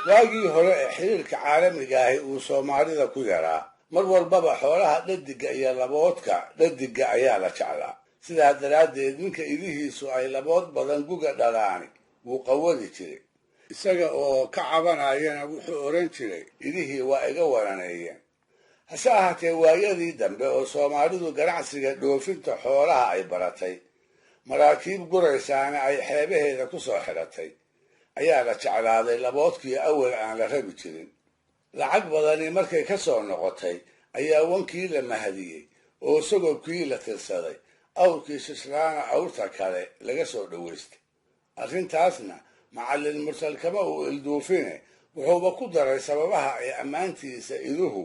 waagii hore ee xiriirka caalamiga ahi uu soomaalida ku yaraa mar walbaba xoolaha dhadiga iyo laboodka dhadiga ayaa la jeclaa sidaa daraaddeed ninka idihiisu ay labood badan guga dhalaani wuu qawadi jiray isaga oo ka cabanayana wuxuu odhan jiray idihii waa iga waraneeyeen hase ahaatee waayadii dambe oo soomaalidu ganacsiga dhoofinta xoolaha ay baratay maraakiib guraysaana ay xeebaheeda ku soo xidhatay ayaa la jeclaaday laboodkii awal aan la rabi jirin lacag badani markay ka soo noqotay ayaa wankii la mahadiyey oo sagobkii la tirsaday awrkii shislaana awrta kale laga soo dhowaystay arrintaasna macallin mursal kama uu ilduufine wuxuuba ku daray sababaha ay ammaantiisa iduhu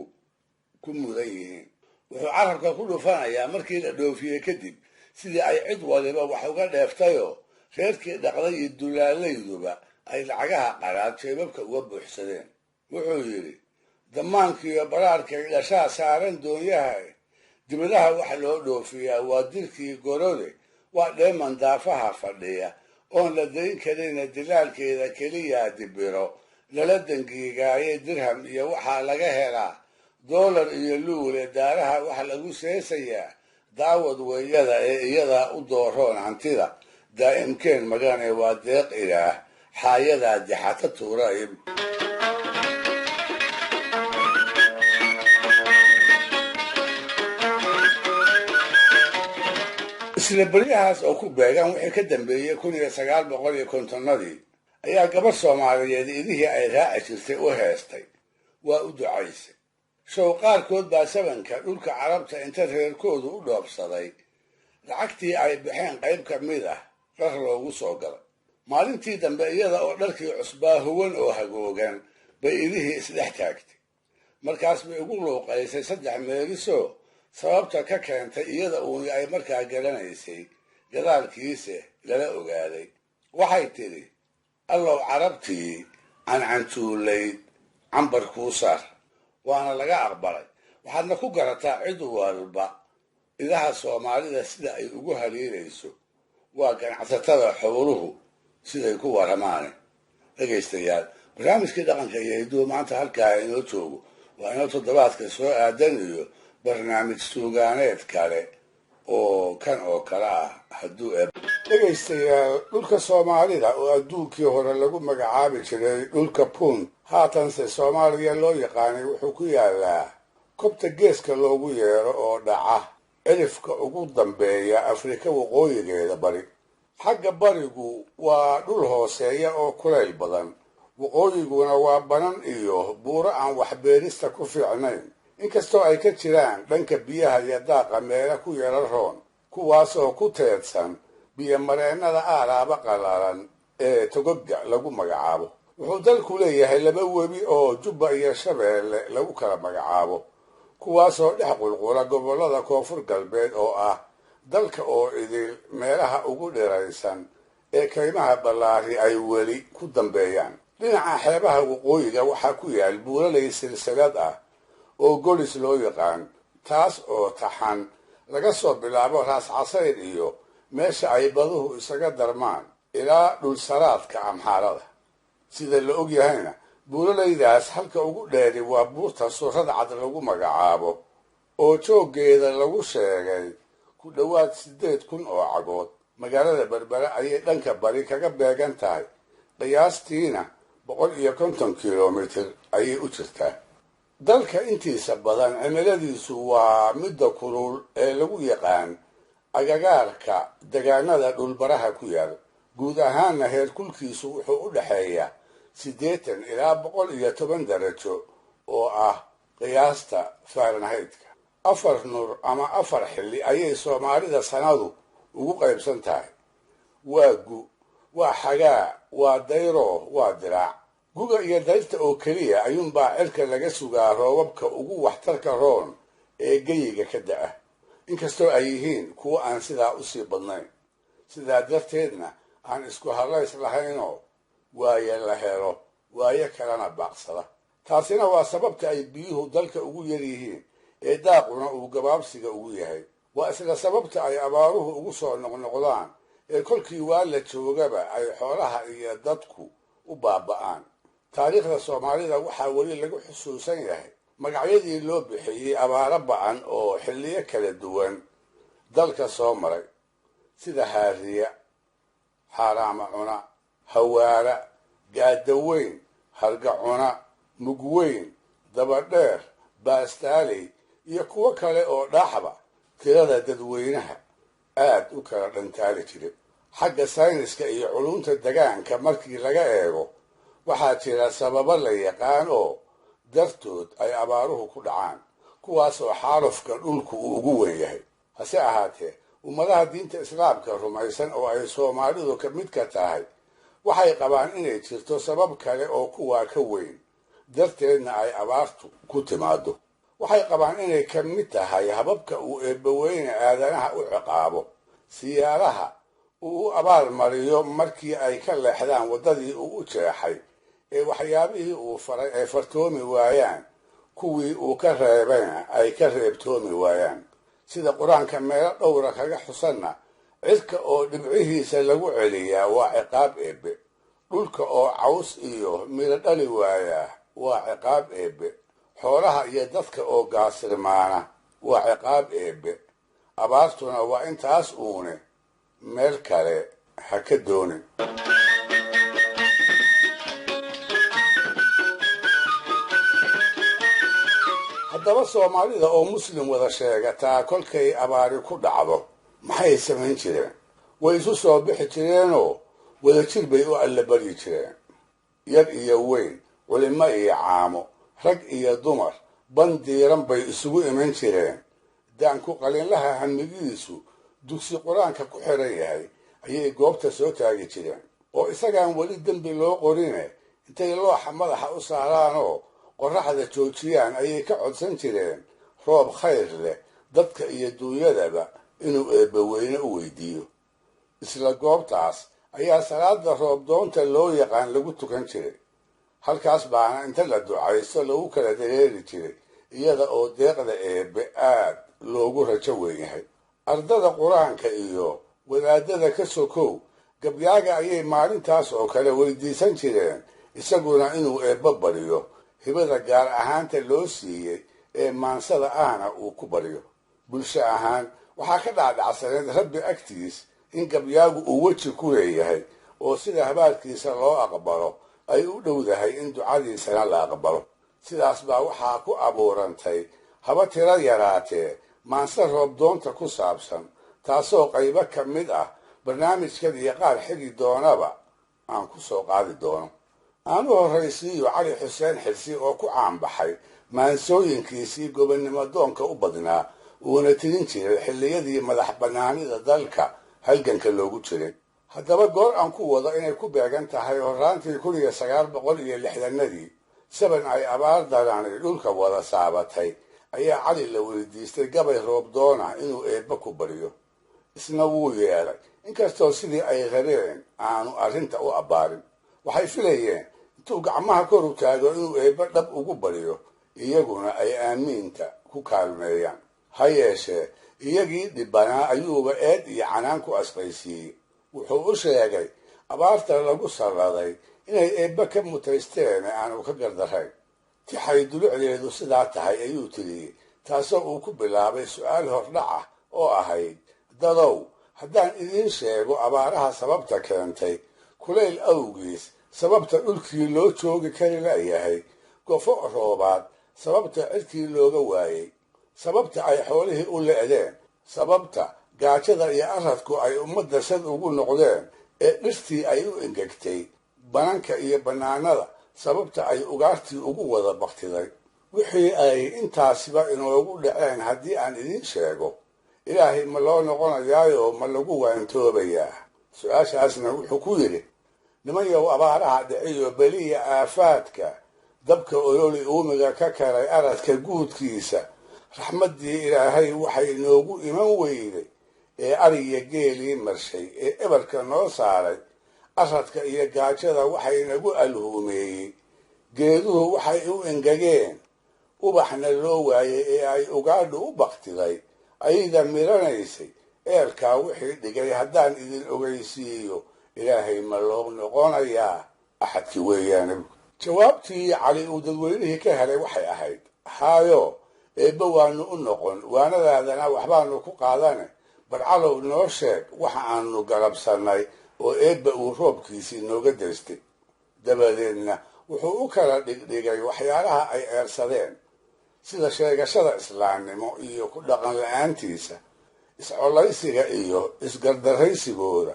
ku mudan yihiin wuxuu carabka ku dhufanayaa markii la dhoofiyey kadib sidii ay cid waliba wax uga dheeftayoo reerkii dhaqday iyo dulaalayduba ay lacagaha qaraad jeebabka uga buuxsadeen wuxuu yidhi damaankiiyo baraarkay dhashaa saaran doonyaha dibadaha waxa loo dhoofiyaa waa dirkii gorode waa dheeman daafaha fadhiya oon la dayn karina dilaalkeeda keliyaa dibiro lala dangiigaaye dirham iyo waxaa laga helaa doolar iyo luule daaraha waxa lagu seesayaa daawad weeyada ee iyadaa u dooroon hantida daa'imkeen magane waa deeq ilaah xaayadaa dixata tuuraayib isla beryahaas oo ku beegan wixii ka dambeeyey 1950 ayaa gabar soomaaliyeed idihii ay raaci jirtay u heestay waa u ducaysay show qaarkood baa sabanka dhulka carabta inta reerkoodu u dhoobsaday lacagtii ay baxeen qayb ka mid ah dhar loogu soo galay maalintii dambe iyada oo dharkii cusbaa huwan oo hagoogan bay idihii isdhex taagtay markaas bay ugu luuqaysay 3 meelisoo sababta ka keentay iyada uuni ay markaa garanaysay gadaalkiise lala ogaaday waxay tidhi allow carabtii cancantuulayd cambar kuu saar waana laga aqbalay waxaadna ku garataa cid walba idaha soomaalida sida ay ugu haliilayso waa ganacsatada xooluhu siday ku waramaane dhegaystayaal barnaamijkii dhaqanka iyo hiduhu maanta halkaa inoo joogo waa inoo toddobaadka soo aadan iyo barnaamij suugaaneed kale oo kan oo kale ah hadduu dhegaystayaal dhulka soomaalida oo adduunkii hore lagu magacaabi jiray dhulka punt haatanse soomaaliya loo yaqaanay wuxuu ku yaalaa kobta geeska loogu yeero oo dhaca cirifka ugu dambeeya afrika waqooyigeeda bari xagga barigu waa dhul hooseeya oo kulayl badan waqooyiguna waa banan iyo buuro aan waxbeerista ku fiicnayn inkastoo ay ka jiraan dhanka biyaha iyo daaqa meela ku yara roon kuwaasoo ku teedsan biyo mareennada aalaaba qalalan ee togoga lagu magacaabo wuxuu dalku leeyahay 2 webi oo jubba iyo shabeelle lagu kala magacaabo kuwaasoo dhex qulqula gobollada koonfur galbeed oo ah dalka oo idil meelaha ugu dhiraysan ee kaymaha ballaari ay weli ku dambeeyaan dhinaca xeebaha waqooyiga waxaa ku yaal buuralay silsilad ah oo golis loo yaqaan taas oo taxan laga soo bilaabo raas casayr iyo meesha ay baduhu isaga darmaan ilaa dhulsaraadka amxaarada. sida la og yahayna buulaleydaas halka ugu dheeri waa buurta surrad cad lagu magacaabo oo jooggeeda lagu sheegay ku dhowaad 8,000 oo cagood. magaalada berbere ayay dhanka bari kaga beegan tahay, qiyaastiina 150 kilomitir ayay u jirtaa. dalka intiisa badan cimiladiisu waa midda kulul ee lagu yaqaan agagaarka degaanada dhulbaraha ku yaal. guud ahaanna heerkulkiisu wuxuu u dhexeeyaa 80 ilaa 110 darajo oo ah qiyaasta Fahrenheit-ka. 4 nur ama 4 xilli ayay Soomaalida sanadu ugu qaybsan tahay. waa gu, waa xagaa, waa dayro, waa diraac. guga iyo dayrta oo keliya ayuunbaa cirka laga sugaa roobabka ugu waxtarka roon ee geyiga ka da'a, inkastoo ay yihiin kuwo aan sidaa usii badnayn. sidaa darteedna aan isku hadlays lahaynoo waaye la helo waaye kalena baaqsada. taasina waa sababta ay biyuhu dalka ugu yar yihiin ee daaquna uu gabaabsiga ugu yahay. waa isla sababta ay abaaruhu ugu soo noqnoqdaan ee kolkii waa la joogaba ay xoolaha iyo dadku u baaba'aan. taariikhda Soomaalida waxaa weli lagu xusuusan yahay magacyadii loo bixiyey abaaro ba'an oo xilliyo kala duwan dalka soo maray, sida haariya, xaaraama cuna, hawaara, gaadaweyn, hargacuna, mugweyn, dabadheer, baastaaley iyo kuwo kale oo dhaxba tirada dadweynaha aad u kala dhantaali jiray. xagga sayniska iyo culumta degaanka markii laga eego, waxaa jira sababo la yaqaan oo dartood ay abaaruhu ku dhacaan, kuwaasoo xaalufka dhulku uu ugu weyn yahay. hase ahaatee ummadaha diinta islaamka rumaysan oo ay Soomaalidu ka mid ka tahay waxay qabaan inay jirto sabab kale oo kuwaa ka weyn darteedna ay abaartu ku timaado. waxay qabaan inay ka mid tahay hababka uu eebbaweyne aadanaha u ciqaabo, siyaalaha uu u abaal mariyo markii ay ka leexdaan waddadii uu u jeexay, ee waxyaabihii uu faray ay fartoomi waayaan, kuwii uu ka reebayna ay ka reebtoomi waayaan. sida qur-aanka meelo dhowra kaga xusanna, cirka oo dhibcihiisa lagu celiyaa waa ciqaab eebbe, dhulka oo caws iyo midho dhali waayaa waa ciqaab eebbe, xoolaha iyo dadka oo gaasirmaana waa ciqaab eebbe. abaartuna waa intaas uune, meel kale ha ka doonin. haddaba Soomaalida oo muslim wada sheegataa kolkay abaari ku dhacdo maxay samayn jireen? way isu soo bixi jireenoo wadajir bay u allabaryi jireen. yar iyo weyn, culimo iyo caamo, rag iyo dumar, bandiiran bay isugu iman jireen. daanku qalinlaha hamigiisu dugsi qur-aanka ku xiran yahay ayay goobta soo taagi jireen, oo isagaan weli dembi loo qorine intay looxa madaxa u saaraanoo qorraxda joojiyaan ayay ka codsan jireen roob khayr leh dadka iyo duunyadaba inuu eebbaweyne u weydiiyo. isla goobtaas ayaa salaada roob doonta loo yaqaan lagu tukan jiray. halkaas baana inta la ducaysto lagu kala dareeri jiray, iyada oo deeqda eebbe aad loogu rajo weyn yahay. ardada qur-aanka iyo wadaadada ka sokow gabyaaga ayay maalintaas oo kale weydiisan jireen, isaguna inuu eebbe bariyo hibada gaar ahaanta loo siiyey ee maansada ahna uu ku baryo. bulsho ahaan waxaa ka dhacdhacsaneed rabbi agtiis in gabyaagu uu weji ku leeyahay, oo sida habaarkiisa loo aqbalo ay u dhowdahay in ducadiisana la aqbalo. sidaas baa waxaa ku abuurantay haba tiro yaraatee maanse roob doonta ku saabsan, taasoo qaybo ka mid ah barnaamijkan iyo qaar xigi doonaba aan ku soo qaadi doono. aan u horraysiiyo Cali Xuseen Xirsi oo ku caanbaxay maansooyinkiisii gobonnimo doonka u badnaa, uuna tirin jiray xilliyadii madax bannaanida dalka halganka loogu jiray. haddaba goor aan ku wado inay ku beegan tahay horraantii 1960-nadii, saban ay abaar darani dhulka wada saabatay, ayaa Cali la weydiistay gabay roob doona inuu eebbe ku baryo. isna wuu yeelay, inkastoo sidii ay rabeen aanu arrinta u abbaarin. waxay filayeen intuu gacmaha kor u taago inuu eebbe dhab ugu baryo, iyaguna ay aamiinta ku kaalmeeyaan. ha yeeshee iyagii dhibbanaa ayuuba eed iyo canaan ku asqaysiiyey. wuxuu u sheegay abaarta lagu salladay inay eebbe ka mutaysteen ee aanu ka gardarayn. tixay dulucdeedu sidaa tahay ayuu tiriyey, taasoo uu ku bilaabay su'aal hordhac ah oo ahayd: dadow, haddaan idiin sheego abaaraha sababta keentay, kulayl awgiis sababta dhulkii loo joogi kari la'yahay, gofo roobaad sababta cirkii looga waayey, sababta ay xoolihii u le'deen, sababta gaajada iyo aradku ay ummadda sad ugu noqdeen ee dhirtii ay u engegtay, bananka iyo bannaanada sababta ay ugaartii ugu wada baktiday. wixii ay intaasiba inoogu dhaceen haddii aan idiin sheego, ilaahay ma loo noqonayaayoo ma lagu waantoobayaa? su-aashaasna wuxuu ku yidhi: nimanyow abaaraha dhiciyo beliya aafaadka, dabka ololi uumiga ka karay aradka guudkiisa, raxmaddii ilaahay waxay inoogu iman weyday ee ariya geelii marshay ee ebarka noo saaray, aradka iyo gaajada waxay nagu alhuumeeyey, geeduhu waxay u engegeen, ubaxna loo waayey ee ay ugaadhu u baktiday, ayda miranaysay eerkaa wixii dhigay haddaan idin ogeysiiyo, ilaahay ma loo noqonayaa? axadki weeyaane. jawaabtii cali uu dadweynihii ka helay waxay ahayd: haayo, eebbe waanu u noqon, waanadaadana waxbaanu ku qaadane, barcalow noo sheeg waxa aanu galabsannay oo eebbe uu roobkiisii nooga daystay. dabadeedna wuxuu u kala dhigdhigay waxyaalaha ay eersadeen, sida sheegashada islaamnimo iyo ku dhaqan la-aantiisa, iscollaysiga iyo isgardaraysigooda,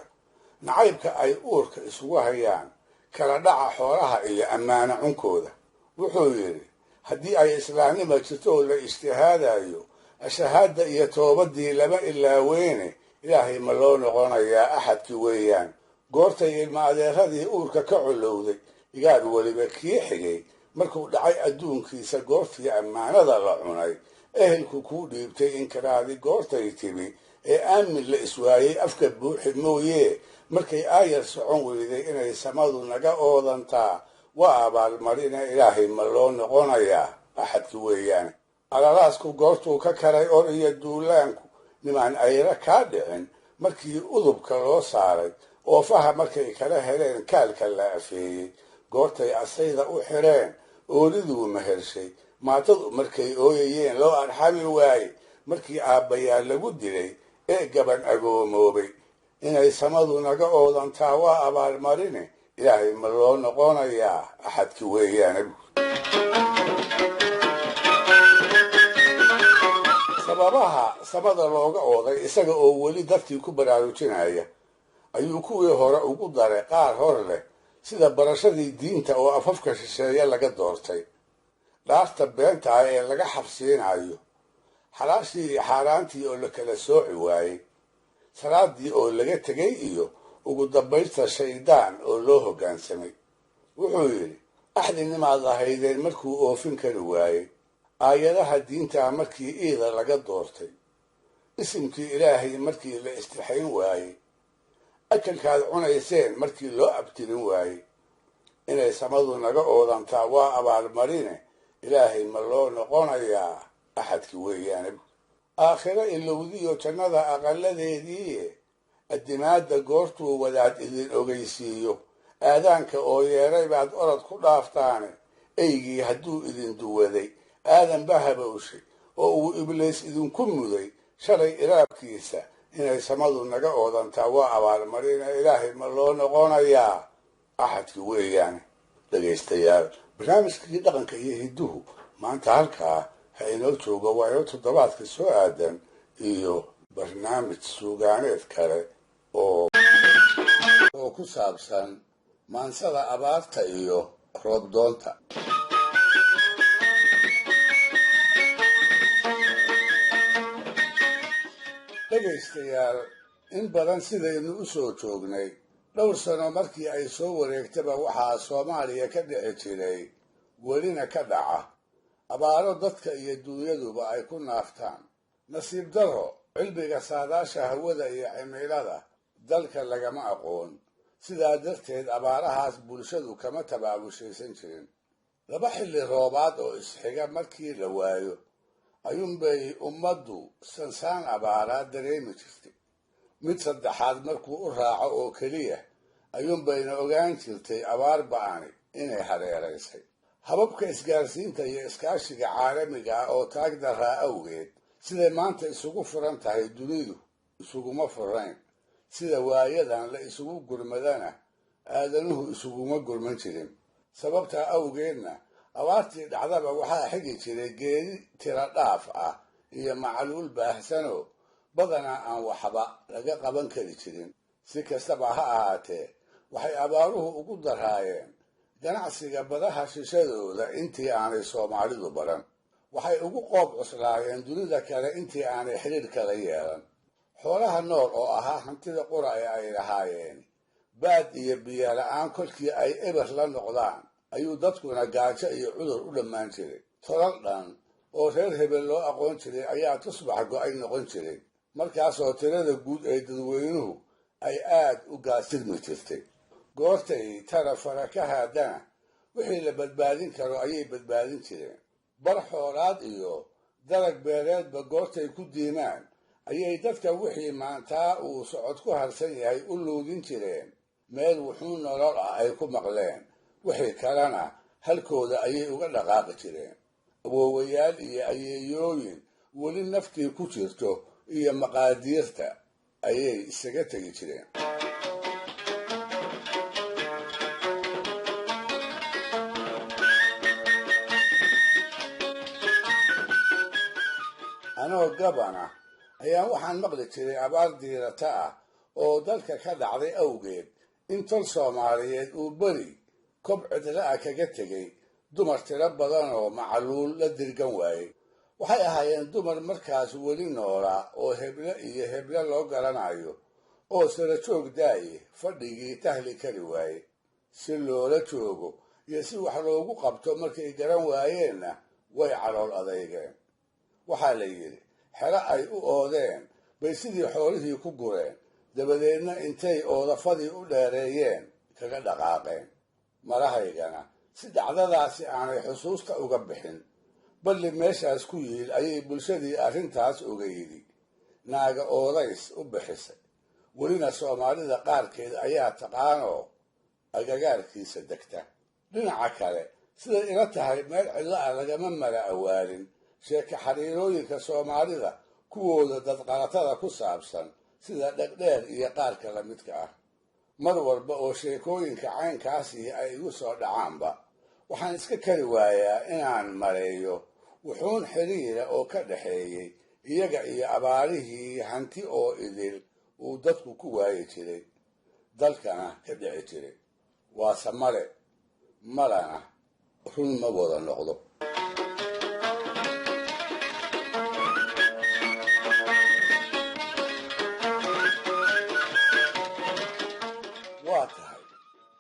nacaybka ay uurka isugu hayaan, kala dhaca xoolaha iyo ammaano cunkooda. wuxuu yidhi: haddii ay islaamnima jirto oo la ijtihaadayo, ashahaadda iyo toobadii lama ilaaweyne, ilaahay ma loo noqonayaa? axadki weeyaan. goortay ilma adeeradii uurka ka colowday, igaad weliba kii xigay, markuu dhacay adduunkiisa goortii ammaanada la cunay, ehelku kuu dhiibtay inkaraadi goortay timi, ee aamin la iswaayey afka buuxi mooyee, markay aayar socon weyday inay samadu naga oodantaa, waa abaalmarina, ilaahay ma loo noqonayaa? axadki weeyaan. alalaasku goortuu ka karay or iyo duulaanku, nimaan ayra kaa dhicin, markii udubka loo saaray, oofaha markay kala heleen kaalka la afeeyey, goortay asayda u xireen, ooliduu mehershay, maatadu markay ooyayeen loo arxami waaye, markii aabbayaa lagu dilay ee gaban agoomoobay, inay samadu naga oodantaa waa abaalmarine, ilaahay ma loo noqonayaa? axadki weeyaane. sababaha samada looga ooday isaga oo weli dadkii ku baraarujinaya ayuu kuwii hore ugu daray qaar hor leh, sida barashadii diinta oo afafka shisheeye laga doortay, dhaarta beenta ah ee laga xabsiinayo, xalaashii iyo xaaraantii oo la kala sooci waayey, salaadii oo laga tegay iyo ugu dambaysta shaydaan oo loo hoggaansamay. wuxuu yidhi: axdinimaad ahaydeen markuu oofin kari waayey, aayadaha diintaa markii iida laga doortay, isimkii ilaahay markii la istixayn waayey, akalkaad cunayseen markii loo abtirin waayey, inay samadu naga oodantaa waa abaalmarine, ilaahay ma loo noqonayaa? axadki weeyaane. aakhiro ilowdiyo jannada aqalladeedii, addimaadda goortuu wadaad idin ogeysiiyo, aadaanka oo yeeray baad orod ku dhaaftaane, eygii hadduu idin duwaday, aadanba habowshay oo uu ibliis idinku muday, shalay iraabkiisa, inay samadu naga oodantaa waa abaalmarina, ilaahay ma loo noqonayaa? axadki weeyaane. dhegaystayaal, barnaamijkii dhaqanka iyo hidduhu maanta halkaa ha inoo joogo, waayo toddobaadka soo aadan iyo barnaamij suugaaneed kale oo ku saabsan maansada abaarta iyo roobdoonta. dhegaystayaal, in badan sidaynu u soo joognay, dhowr sano markii ay soo wareegtaba waxaa Soomaaliya ka dhici jiray, welina ka dhaca, abaaro dadka iyo dunyaduba ay ku naaftaan. nasiib daro, cilmiga saadaasha hawada iyo cimilada dalka lagama aqoon, sidaa darteed abaarahaas bulshadu kama tabaabushaysan jirin. laba xilli roobaad oo isxiga markii la waayo, ayuunbay ummaddu sansaan abaaraa dareemi jirtay. mid saddexaad markuu u raaco oo keliya ayuunbayna ogaan jirtay abaar ba'ani inay hareeraysay. hababka isgaarsiinta iyo iskaashiga caalamiga ah oo taag daraa awgeed siday maanta isugu furan tahay dunidu isuguma furayn. sida waayadan la isugu gurmadana aadanuhu isuguma gurman jirin. sababtaa awgeedna abaartii dhacdaba waxaa xigi jiray geedi tira dhaaf ah iyo macluul baahsanoo badanaa aan waxba laga qaban kari jirin. si kastaba ha ahaatee waxay abaaruhu ugu daraayeen ganacsiga badaha shishadooda intii aanay soomaalidu baran. waxay ugu qoob cuslaayeen dunida kale intii aanay xidhiidh kala yeelan. xoolaha nool oo ahaa hantida qura ee ay lahaayeen baad iyo biyo la-aan kolkii ay eber la noqdaan ayuu dadkuna gaajo iyo cudur u dhammaan jiray. tolal dhan oo reer hebel loo aqoon jiray ayaa tusbax go-ay noqon jiray. markaasoo tirada guud ee dadweynuhu ay aad u gaasirmi jirtay. goortay tara fara ka haadana wixii la badbaadin karo ayay badbaadin jireen. bar xoolaad iyo dalag beereedba goortay ku diimaan ayay dadka wixii maantaa uu socod ku harsan yahay u luudin jireen meel wuxuu nolol ah ay ku maqleen. wixii kalena halkooda ayay uga dhaqaaqi jireen. awoowayaal iyo ayeeyooyin weli naftii ku jirto iyo maqaadiirta ayay isaga tegi jireen. anoo gabana ayaa waxaan maqli jiray abaar diirata ah oo dalka ka dhacday awgeed in tol soomaaliyeed uu beri kob cidla-a kaga tegay dumar tiro badan oo macluul la dirgan waayey. waxay ahaayeen dumar markaas weli noolaa oo heble iyo heble loo garanayo oo sara joog daaye fadhigii tahli kari waaye. si loola joogo iyo si wax loogu qabto markay garan waayeenna way calool adeygeen. waxaa la yidhi xero ay u oodeen bay sidii xoolihii ku gureen, dabadeedna intay oodafadii u dheereeyeen kaga dhaqaaqeen. marahaygana si dhacdadaasi aanay xusuusta uga bixin balli meeshaas ku yiil ayay bulshadii arrintaas ogeydi naaga oodays u bixisay. welina soomaalida qaarkeed ayaa taqaanoo agagaarkiisa degta. dhinaca kale siday ila tahay meel cidla-a lagama mala awaalin sheeka xariirooyinka soomaalida kuwooda dadqalatada ku saabsan sida dhegdheer iyo qaarka la midka ah. mar walba oo sheekooyinka caynkaasii ay igu soo dhacaanba waxaan iska kari waayaa inaan mareeyo wuxuun xiriira oo ka dhaxeeyey iyaga iyo abaarihii hanti oo idil uu dadku ku waayi jiray dalkana ka dhici jiray. waase male malana run ma wada noqdo. waa tahay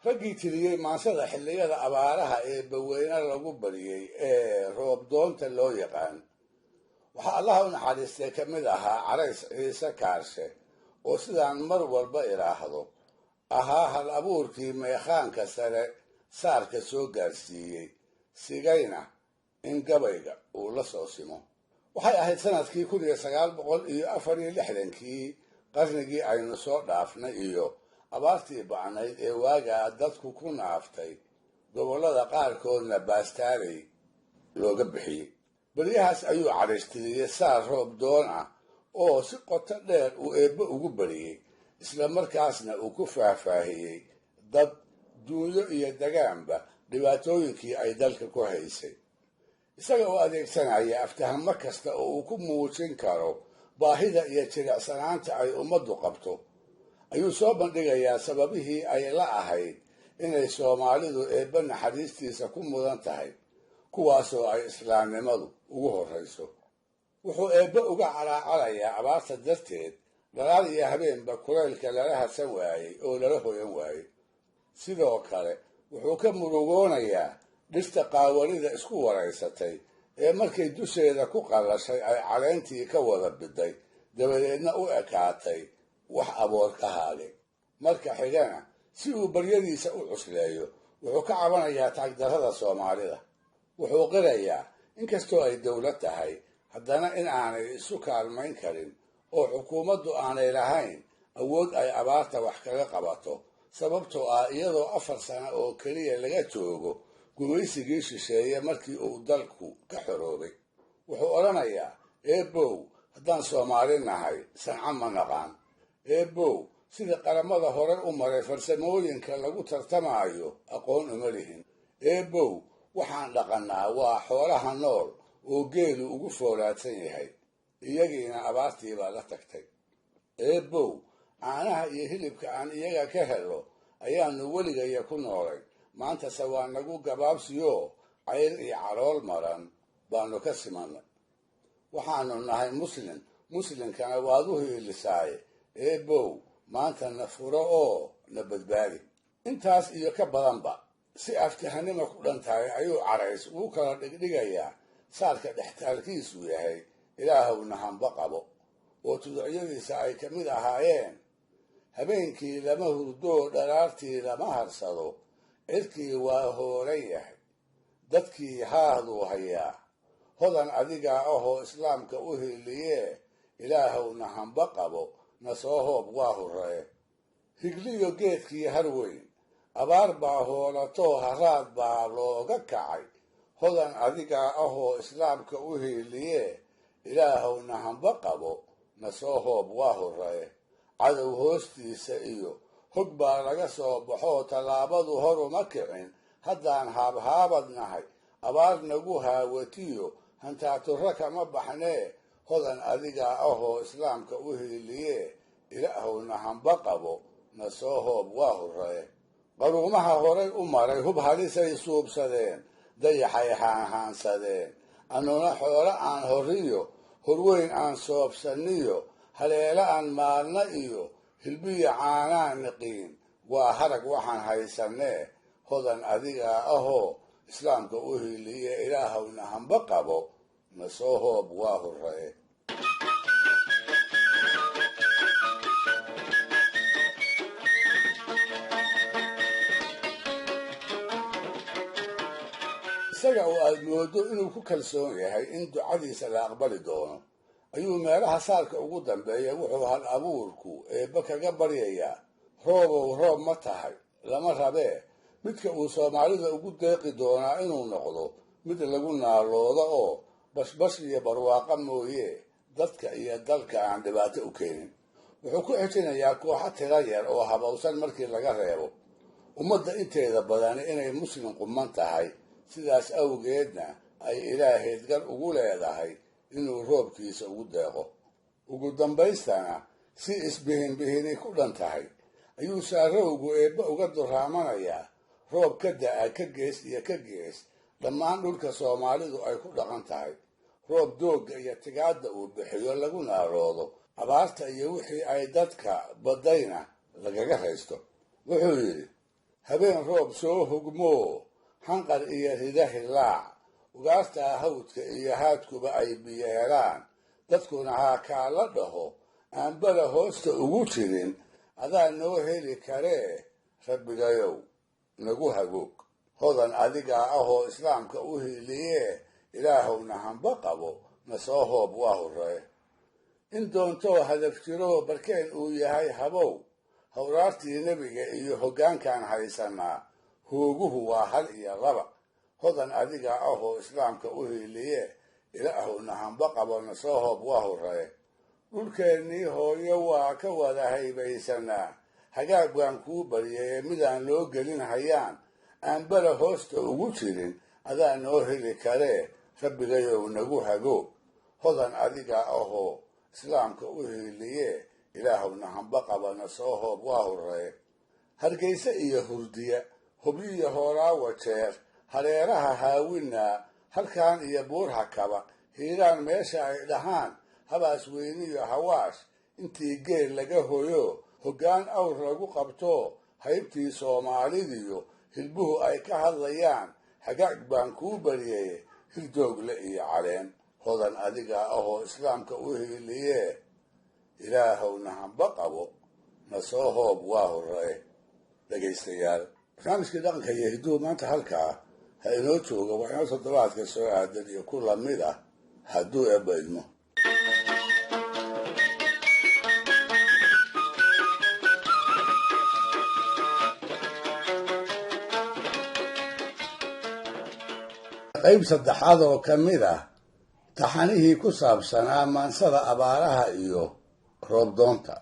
raggii tiriyey maansada xilliyada abaaraha ee baweyne lagu bariyey ee roobdoonta loo yaqaan waxaa allaha u naxariistay ka mid ahaa carays ciise kaarshe oo sidaan mar walba idhaahdo ahaa hal abuurkii meekhaanka sare saarka soo gaarsiiyey sigayna in gabayga uu la soo simo. waxay ahayd sanadkii 1946 qarnigii aynu soo dhaafnay iyo abaartii bacnayd ee waagaa dadku ku naaftay gobollada qaarkoodna baastaaley looga bixiyey. beryahaas ayuu cadhaystiriyey saar roob doon ah oo si qoto dheer uu eebbe ugu bariyey isla markaasna uu ku faahfaahiyey dad duunyo iyo dagaanba dhibaatooyinkii ay dalka ku haysay. isaga oo adeegsanaya aftahamo kasta oo uu ku muujin karo baahida iyo jilicsanaanta ay ummaddu qabto ayuu soo bandhigayaa sababihii ay la ahayd inay soomaalidu eebbe naxariistiisa ku mudan tahay, kuwaasoo ay islaamnimadu ugu horrayso. wuxuu eebbe uga calaacalayaa abaarta darteed dhalaal iyo habeenba kulaylka lala hadsan waayey oo lala hoyan waayey. sidoo kale wuxuu ka murugoonayaa dhirta qaawanida isku waraysatay ee markay dusheeda ku qallashay ay caleentii ka wada biday dabadeedna u ekaatay wax aboor ka haadhay. marka xigana si uu baryadiisa u cusleeyo wuxuu ka cabanayaa taagdarrada soomaalida. wuxuu qirayaa inkastoo ay dowlad tahay haddana in aanay isu kaalmayn karin oo xukuumaddu aanay lahayn awood ay abaarta wax kaga qabato sababtoo ah iyadoo 4 sano oo keliya laga joogo gumaysigii shisheeye markii uu dalku ka xoroobay. wuxuu odhanayaa eebow haddaan Soomaali nahay sanca ma naqaan, eebow sida qaramada hore u maray farsamooyinka lagu tartamaayo aqoon uma lihin, eebow waxaan dhaqannaa waa xoolaha nool oo geelu ugu foolaadsan yahay, iyagiina abaartii baa la tagtay. eebow caanaha iyo hilibka aan iyaga ka helo ayaanu weligaya ku noolay, maantase waa nagu gabaabsiyo cayr iyo calool maran baanu ka simanay. waxaanu nahay muslimkana waad u hiilisaaye, eebow maanta na furo oo na badbaadi. intaas iyo ka badanba si aftahanima ku dhantahay ayuu Carays ugu kala dhigdhigayaa saarka dhextaalkiisu yahay ilaahowna hamba qabo, oo tuducyadiisa ay ka mid ahaayeen habeenkii lama hurdo dharaartii lama harsado, cirkii waa hooran yahay, dadkii haaduu hayaa, hodan adigaa ahoo islaamka u hiiliyee, ilaahowna hamba qabo na soo hoob waa horree. higliyo geedkii harweyn abaar baa hoolatoo haraad baa looga kacay, hodan adigaa ahoo islaamka u hiiliyee, ilaahowna hamba qabo na soo hoob waa horree. cadow hoostiisa iyo hog baa laga soo baxoo tallaabadu horuma kicin, haddaan haabhaabad nahay abaar nagu haawatiyo hantaaturra kama baxnee, hodan adigaa ahoo islaamka u hiiliyee, ilaahowna hamba qabo na soo hoob waa horree. qaruumaha horay u maray hub halisay suubsadeen, dayaxay haanhaansadeen, annuna xoolo aan horriyo horweyn aan soobsaniyo, haleela aan maalna iyo hilbiyo caanaan niqiin, waa harag waxaan haysanee, hodan adigaa ahoo islaamka u hiiliye, ilaahowna hamba qabo na soo hoob waa horree. isaga oo aad moodo inuu ku kalsoon yahay in ducadiisa la aqbali doono ayuu meelaha saarka ugu dambeeya wuxuu hal abuurku eebba kaga baryayaa, roobow roob ma tahay lama rabee, midka uu Soomaalida ugu deeqi doonaa inuu noqdo mid lagu naaloodo oo bashbash iyo barwaaqa mooye dadka iyo dalka aan dhibaato u keenin. wuxuu ku xijinayaa kooxo tira yar oo habowsan markii laga reebo ummadda inteeda badani inay muslim quman tahay, sidaas awgeedna ay ilaahayd gar ugu leedahay inuu roobkiisa ugu deeqo. ugu dambaystana si isbihinbihini ku dhan tahay ayuu saarowgu eebba uga duraamanayaa roob ka da'a ka gees iyo ka gees dhammaan dhulka Soomaalidu ay ku dhaqan tahay, roob doogga iyo tigaadda uu bixiyo lagu naaloodo, abaarta iyo wixii ay dadka badayna lagaga haysto. wuxuu yidhi, habeen roob soo hugmoo hanqar iyo rida hilaac, ugaartaa hawdka iyo haadkuba ay biyeelaan, dadkuna haakaa la dhaho aan bala hoosta ugu jirin, adaa noo heli karee rabbigayow nagu hagoog. hodan adigaa ahoo islaamka u hiiliyee, ilaahowna hamba qabo na soo hoob waa horree. in doontoo hadaf jiroo barkeen uu yahay habow, hawraartii nebiga iyo hoggaankaan haysanaa, hooguhu waa hal iyo laba, hodan adigaa ahoo islaamka u hiiliyee, ilaahowna hamba qabo na soo hoob waa horree. dhulkeennii hooyo waa ka wada haybaysanaa, hagaag baan kuu baryay midaan loo gelin hayaan, aan bala hoosta ugu jirin, adaa noo heli karee rabbigayow nagu hago. hodan adigaa ahoo islaamka u hiiliyee, ilaahowna hamba qaba na soo hoob waa horree. hargeysa iyo hurdiya hubyiyo hooraawa jeer, hareeraha haawinaa, halkaan iyo buurha kaba, hiiraan meesha ay dhahaan habaas weyniyo hawaash, intii geel laga hoyo hoggaan awr lagu qabto, haybtii Soomaalidiyo hilbuhu ay ka hadlayaan, hagaag baan kuu baryay hirdoogle iyo caleen. hodan adigaa ahoo islaamka u hiiliyee, ilaahowna hamba qabo na soo hoob waa horree. dhegaystayaal, barnaamijkii dhaqanka iyo hidduhu maanta halkaa ha inoo jooga, waa inoo toddobaadka soo aadan iyo ku lamid ah hadduu eebba idmo. qayb saddexaad oo ka mid ah taxanihii ku saabsanaa maansada abaaraha iyo roobdoonta.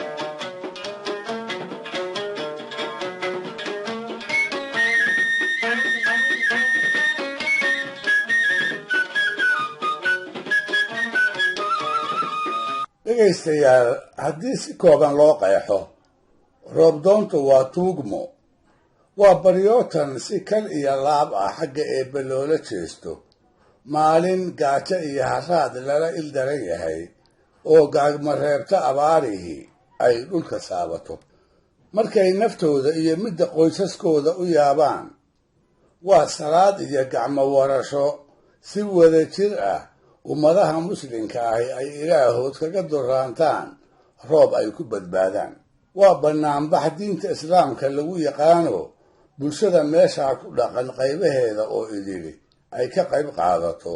dhegaystayaal, haddii si kooban loo qeexo, roobdoontu waa tuugmo, waa baryootan si kal iyo laab ah xagga eebbe loola jeesto, maalin gaajo iyo haraad lala ildaran yahay oo gaagmareebta abaarihii ay dhulka saabato. markay naftooda iyo midda qoysaskooda u yaabaan, waa salaad iyo gacmo warasho si wada jir ah ummadaha muslimka ahi ay ilaahood kaga duraantaan roob ay ku badbaadaan. waa bannaanbax diinta islaamka lagu yaqaano bulshada meeshaa ku dhaqan qaybaheeda oo idili ay ka qayb qaadato,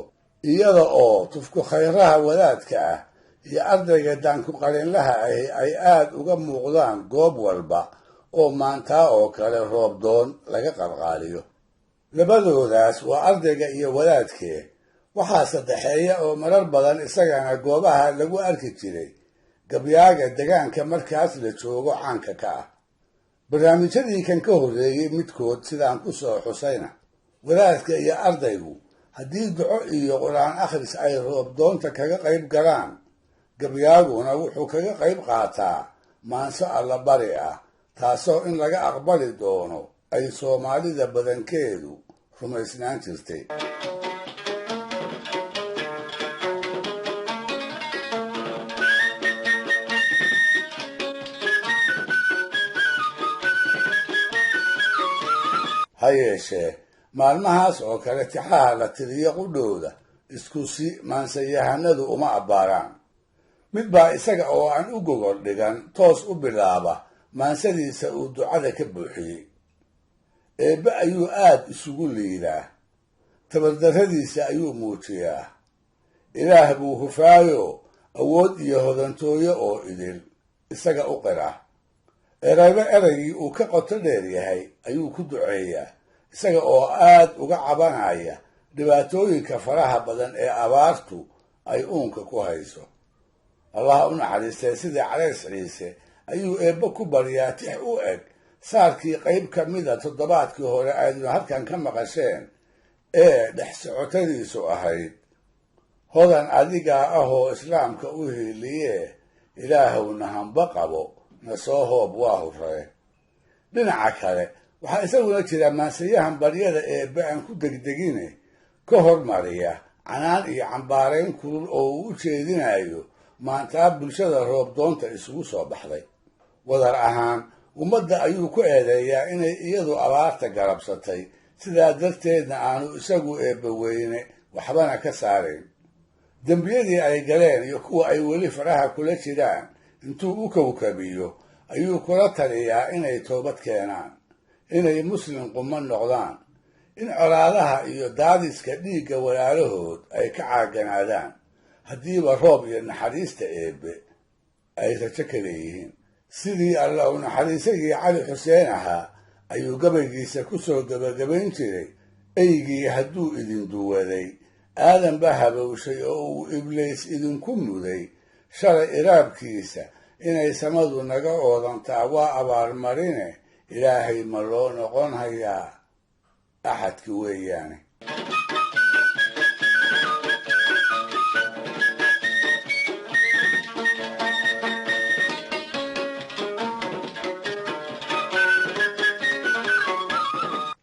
iyada oo tufku khayraha wadaadka ah iyo ardayga daanku qalinlaha ahi ay aad uga muuqdaan goob walba oo maantaa oo kale roobdoon laga qalqaaliyo. labadoodaas waa ardayga iyo wadaadkee waxaa saddexeeya oo marar badan isagana goobaha lagu arki jiray gabyaaga degaanka markaas la joogo caanka ka ah. barnaamijyadii kan ka horreeyey midkood sidaan ku soo xusayna, wadaadka iyo ardaygu haddii duco iyo qur-aan akhris ay roobdoonta kaga qayb galaan, gabyaaguna wuxuu kaga qayb qaataa maanso allabari ah, taasoo in laga aqbali doono ay soomaalida badankeedu rumaysnaan jirtay. ha yeeshee maalmahaas oo kale tixaha la tiriyo qudhowda isku si maansayahanadu uma abbaaraan. mid baa isaga oo aan u gogol dhigan toos u bilaaba maansadiisa uu ducada ka buuxiyey. eebbe ayuu aad isugu liidaa, tabardarradiisa ayuu muujiyaa, ilaah buu hufaayo awood iyo hodantooyo oo idil isaga u qira. erayba eraygii uu ka qoto dheer yahay ayuu ku duceeyaa, isaga oo aad uga cabanaya dhibaatooyinka faraha badan ee abaartu ay uunka ku hayso. allah u naxariistay sidii calays ciise ayuu eebbe ku baryaa tix u eg saarkii qayb ka mida toddobaadkii hore ayduna halkan ka maqasheen ee dhex socotadiisu ahayd: hodan adigaa ahoo islaamka u hiiliye, ilaahowna hamba qabo na soo hoob waa hurree. dhinaca kale waxaa isaguna jira maansayahan baryada eebbe aan ku degdegine ka hormariya canaan iyo cambaarayn kulul oo uu u jeedinayo maantaa bulshada roobdoonta isugu soo baxday. wadar ahaan ummadda ayuu ku eedeeyaa inay iyadu abaarta garabsatay, sidaa darteedna aanu isagu eebbe weyne waxbana ka saarayn. dembiyadii ay galeen iyo kuwa ay weli faraha kula jiraan intuu u kawkabiyo ayuu kula taliyaa inay toobad keenaan, inay muslim quman noqdaan, in colaadaha iyo daadiska dhiigga walaalahood ay ka caaganaadaan, haddiiba roob iyo naxariista eebbe ay rajo ka leeyihiin. sidii alla u naxariisagii cali xuseen ahaa ayuu gabaygiisa ku soo gebagabayn jiray: eygii hadduu idin duwaday, aadan ba habowshay oo uu ibliis idinku muday, shalay iraabkiisa inay samadu naga oodantaa waa abaalmarine, ilaahay ma loo noqon hayaa axadki weeyaane.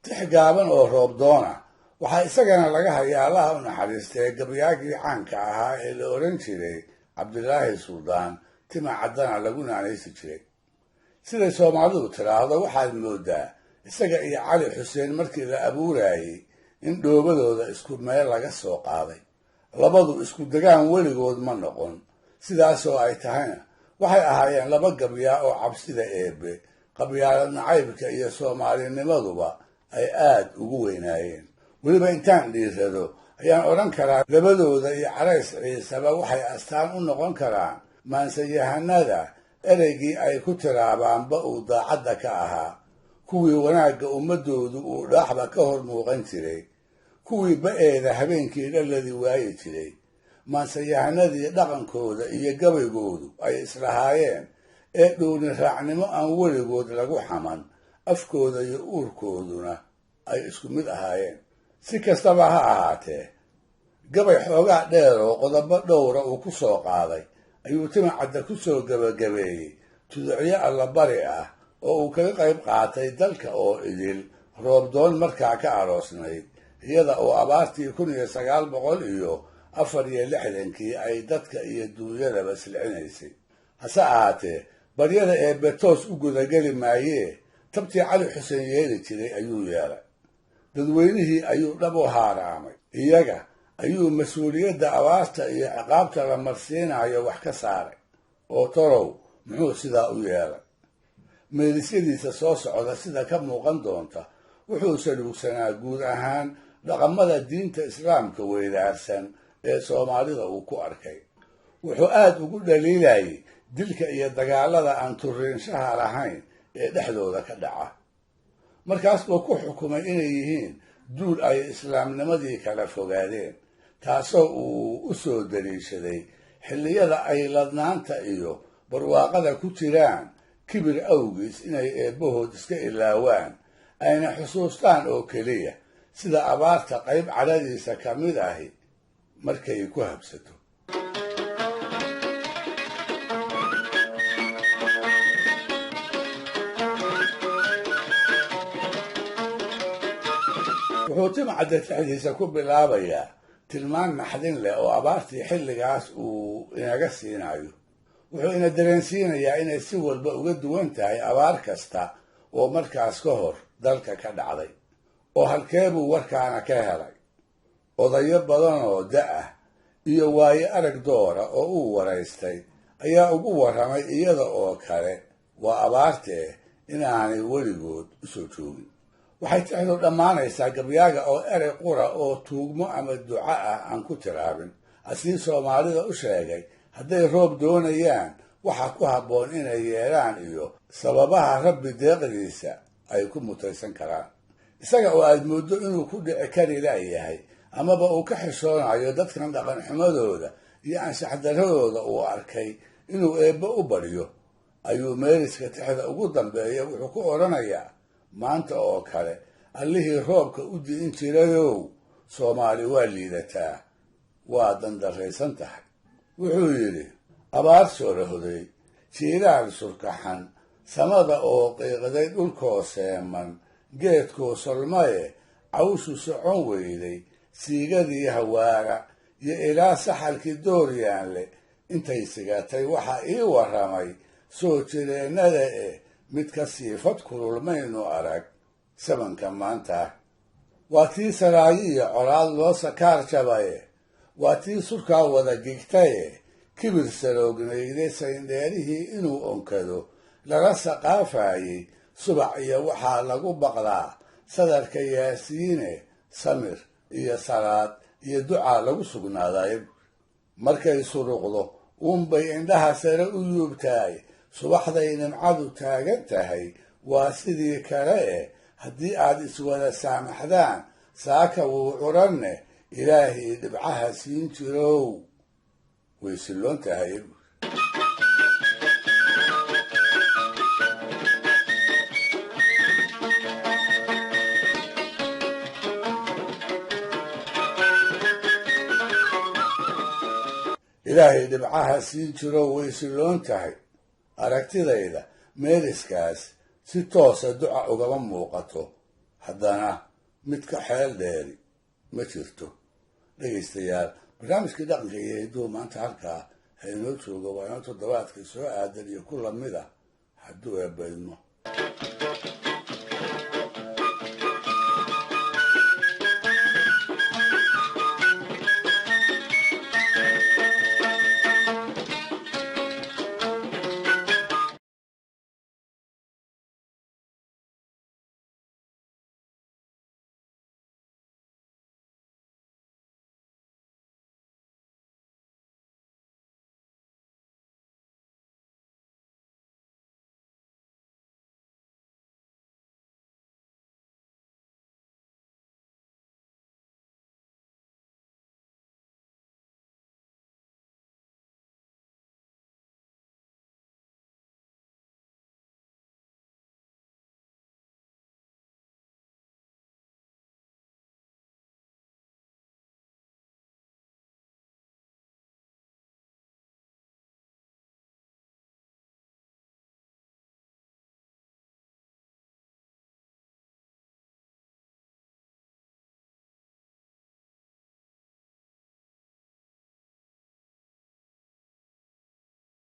tix gaaban oo roobdoona waxaa isagana laga hayaa allaha u naxariistee gabyaagii caanka ahaa ee la oran jiray cabdilaahi suldaan tima caddana lagu naanaysi jiray. siday soomaalidu tidhaahdo waxaad moodaa isaga iyo cali xuseen markii la abuurayey in dhoobadooda isku meel laga soo qaaday. labadu isku degaan weligood ma noqon, sidaasoo ay tahayna waxay ahaayeen laba gabyaa oo cabsida eebbe, qabyaalad nacaybka iyo soomaalinimaduba ay aad ugu weynaayeen. weliba intaan dhiirado ayaan odhan karaa labadooda iyo Carays Ciiseba waxay astaan u noqon karaan maansayahanada ereygii ay ku tiraabaanba uu daacadda ka ahaa, kuwii wanaagga ummadoodu uu dhaaxba ka hor muuqan jiray, kuwii ba'eeda habeenkii dhaladi waayi jiray, maansayahanadii dhaqankooda iyo gabaygoodu ay islahaayeen ee dhowni raacnimo aan weligood lagu xaman, afkooda iyo uurkooduna ay isku mid ahaayeen. Si kastaba ha ahaatee, gabay xoogaa dheer oo qodobo dhowra uu ku soo qaaday ayuu Timcadde ku soo gabagabeeyey tuducyo allabari ah oo uu kaga qayb qaatay dalka oo idil roobdoon markaa ka aroosnayd, iyada oo abaartii 1964 ay dadka iyo duunyadaba silcinaysay. hase ahaatee baryada eebbe toos u gudageli maayee tabtii Cali Xuseen yeeli jiray ayuu yeelay. dadweynihii ayuu dhab u haaraamay, iyaga ayuu mas-uuliyadda abaarta iyo ciqaabta la marsiinayo wax ka saaray. oo torow muxuu sidaa u yeelay? meelisyadiisa soo socda sida ka muuqan doonta wuxuu saluugsanaa guud ahaan dhaqamada diinta islaamka weydaarsan ee Soomaalida uu ku arkay. wuxuu aad ugu dhaliilayay dilka iyo dagaalada aan turinshaha lahayn ee dhexdooda ka dhaca. markaas buu ku xukumay inay yihiin duul ay islaamnimadii kala fogaadeen, taasoo uu u soo daliishaday xilliyada ay ladnaanta iyo barwaaqada ku jiraan kibir awgiis inay eebbahood iska ilaawaan, ayna xusuustaan oo keliya sida abaarta qayb cadhadiisa ka mid ahi markay ku habsato. wuxuu Timcadde tixdiisa ku bilaabayaa tilmaan naxdin leh oo abaartii xilligaas uu inaga siinayo. wuxuu ina dareensiinayaa inay si walba uga duwan tahay abaar kasta oo markaas ka hor dalka ka dhacday. oo halkeebuu warkaana ka helay? odayo badan oo da'ah iyo waaye arag doora oo uu waraystay ayaa ugu warramay iyada oo kale waa abaartee inaanay weligood u soo joogin. waxay tixdu dhammaanaysaa gabyaaga oo erey qura oo tuugmo ama duco ah aan ku tiraabin, asii Soomaalida u sheegay hadday roob doonayaan waxa ku habboon inay yeelaan iyo sababaha Rabbi deeqdiisa ay ku mutaysan karaan. isaga oo aad mooddo inuu ku dhici kari laayahay amaba uu ka xishoonayo dadkan dhaqan xumadooda iyo anshax darradooda uu arkay inuu eebbe u baryo, ayuu meeliska tixda ugu dambeeya wuxuu ku odhanayaa maanta oo kale allihii roobka u di'in jirayow, Soomaali waa liidataa, waa dandarraysan tahay. wuxuu yidhi abaar soo rahday, jiilaal surkaxan, samada oo qiiqday dhulkoo seeman, geedkoo solmaye cawshu socon weyday, siigadii hawaara iyo ilaa saxalkii dooryaanle intay sigatay waxa ii warramay soo jireennada mid ka siifad kululmaynu arag sabanka maanta. waa tii saraayi iyo colaad loo sakaar jabaye, waa tii surkaa wada gigtaye kibir saroognayday sayndheerihii inuu onkado lala saqaafayey subax iyo waxaa lagu baqdaa sadarka yaasiine samir iyo salaad iyo ducaa lagu sugnaaday. markay suruqdo uunbay indhaha sare u yuubtaay, subaxday nimcadu taagan tahay waa sidii kale haddii aad iswada saamaxdaan saaka wuu curanne ilaahii dhibcaha siin jirow way silloon tahay. ilaahay dhibcaha siin jirow way silloon tahay. aragtidayda meeliskaas si toosa duca ugama muuqato, haddana mid ka xeel dheeri ma jirto. dhegaystayaal, barnaamijkii dhaqanka iyo hidduu maanta halkaa ha inoo jooga. waa inoo toddobaadkii soo aadan iyo ku lamid ah hadduu eebba idmo.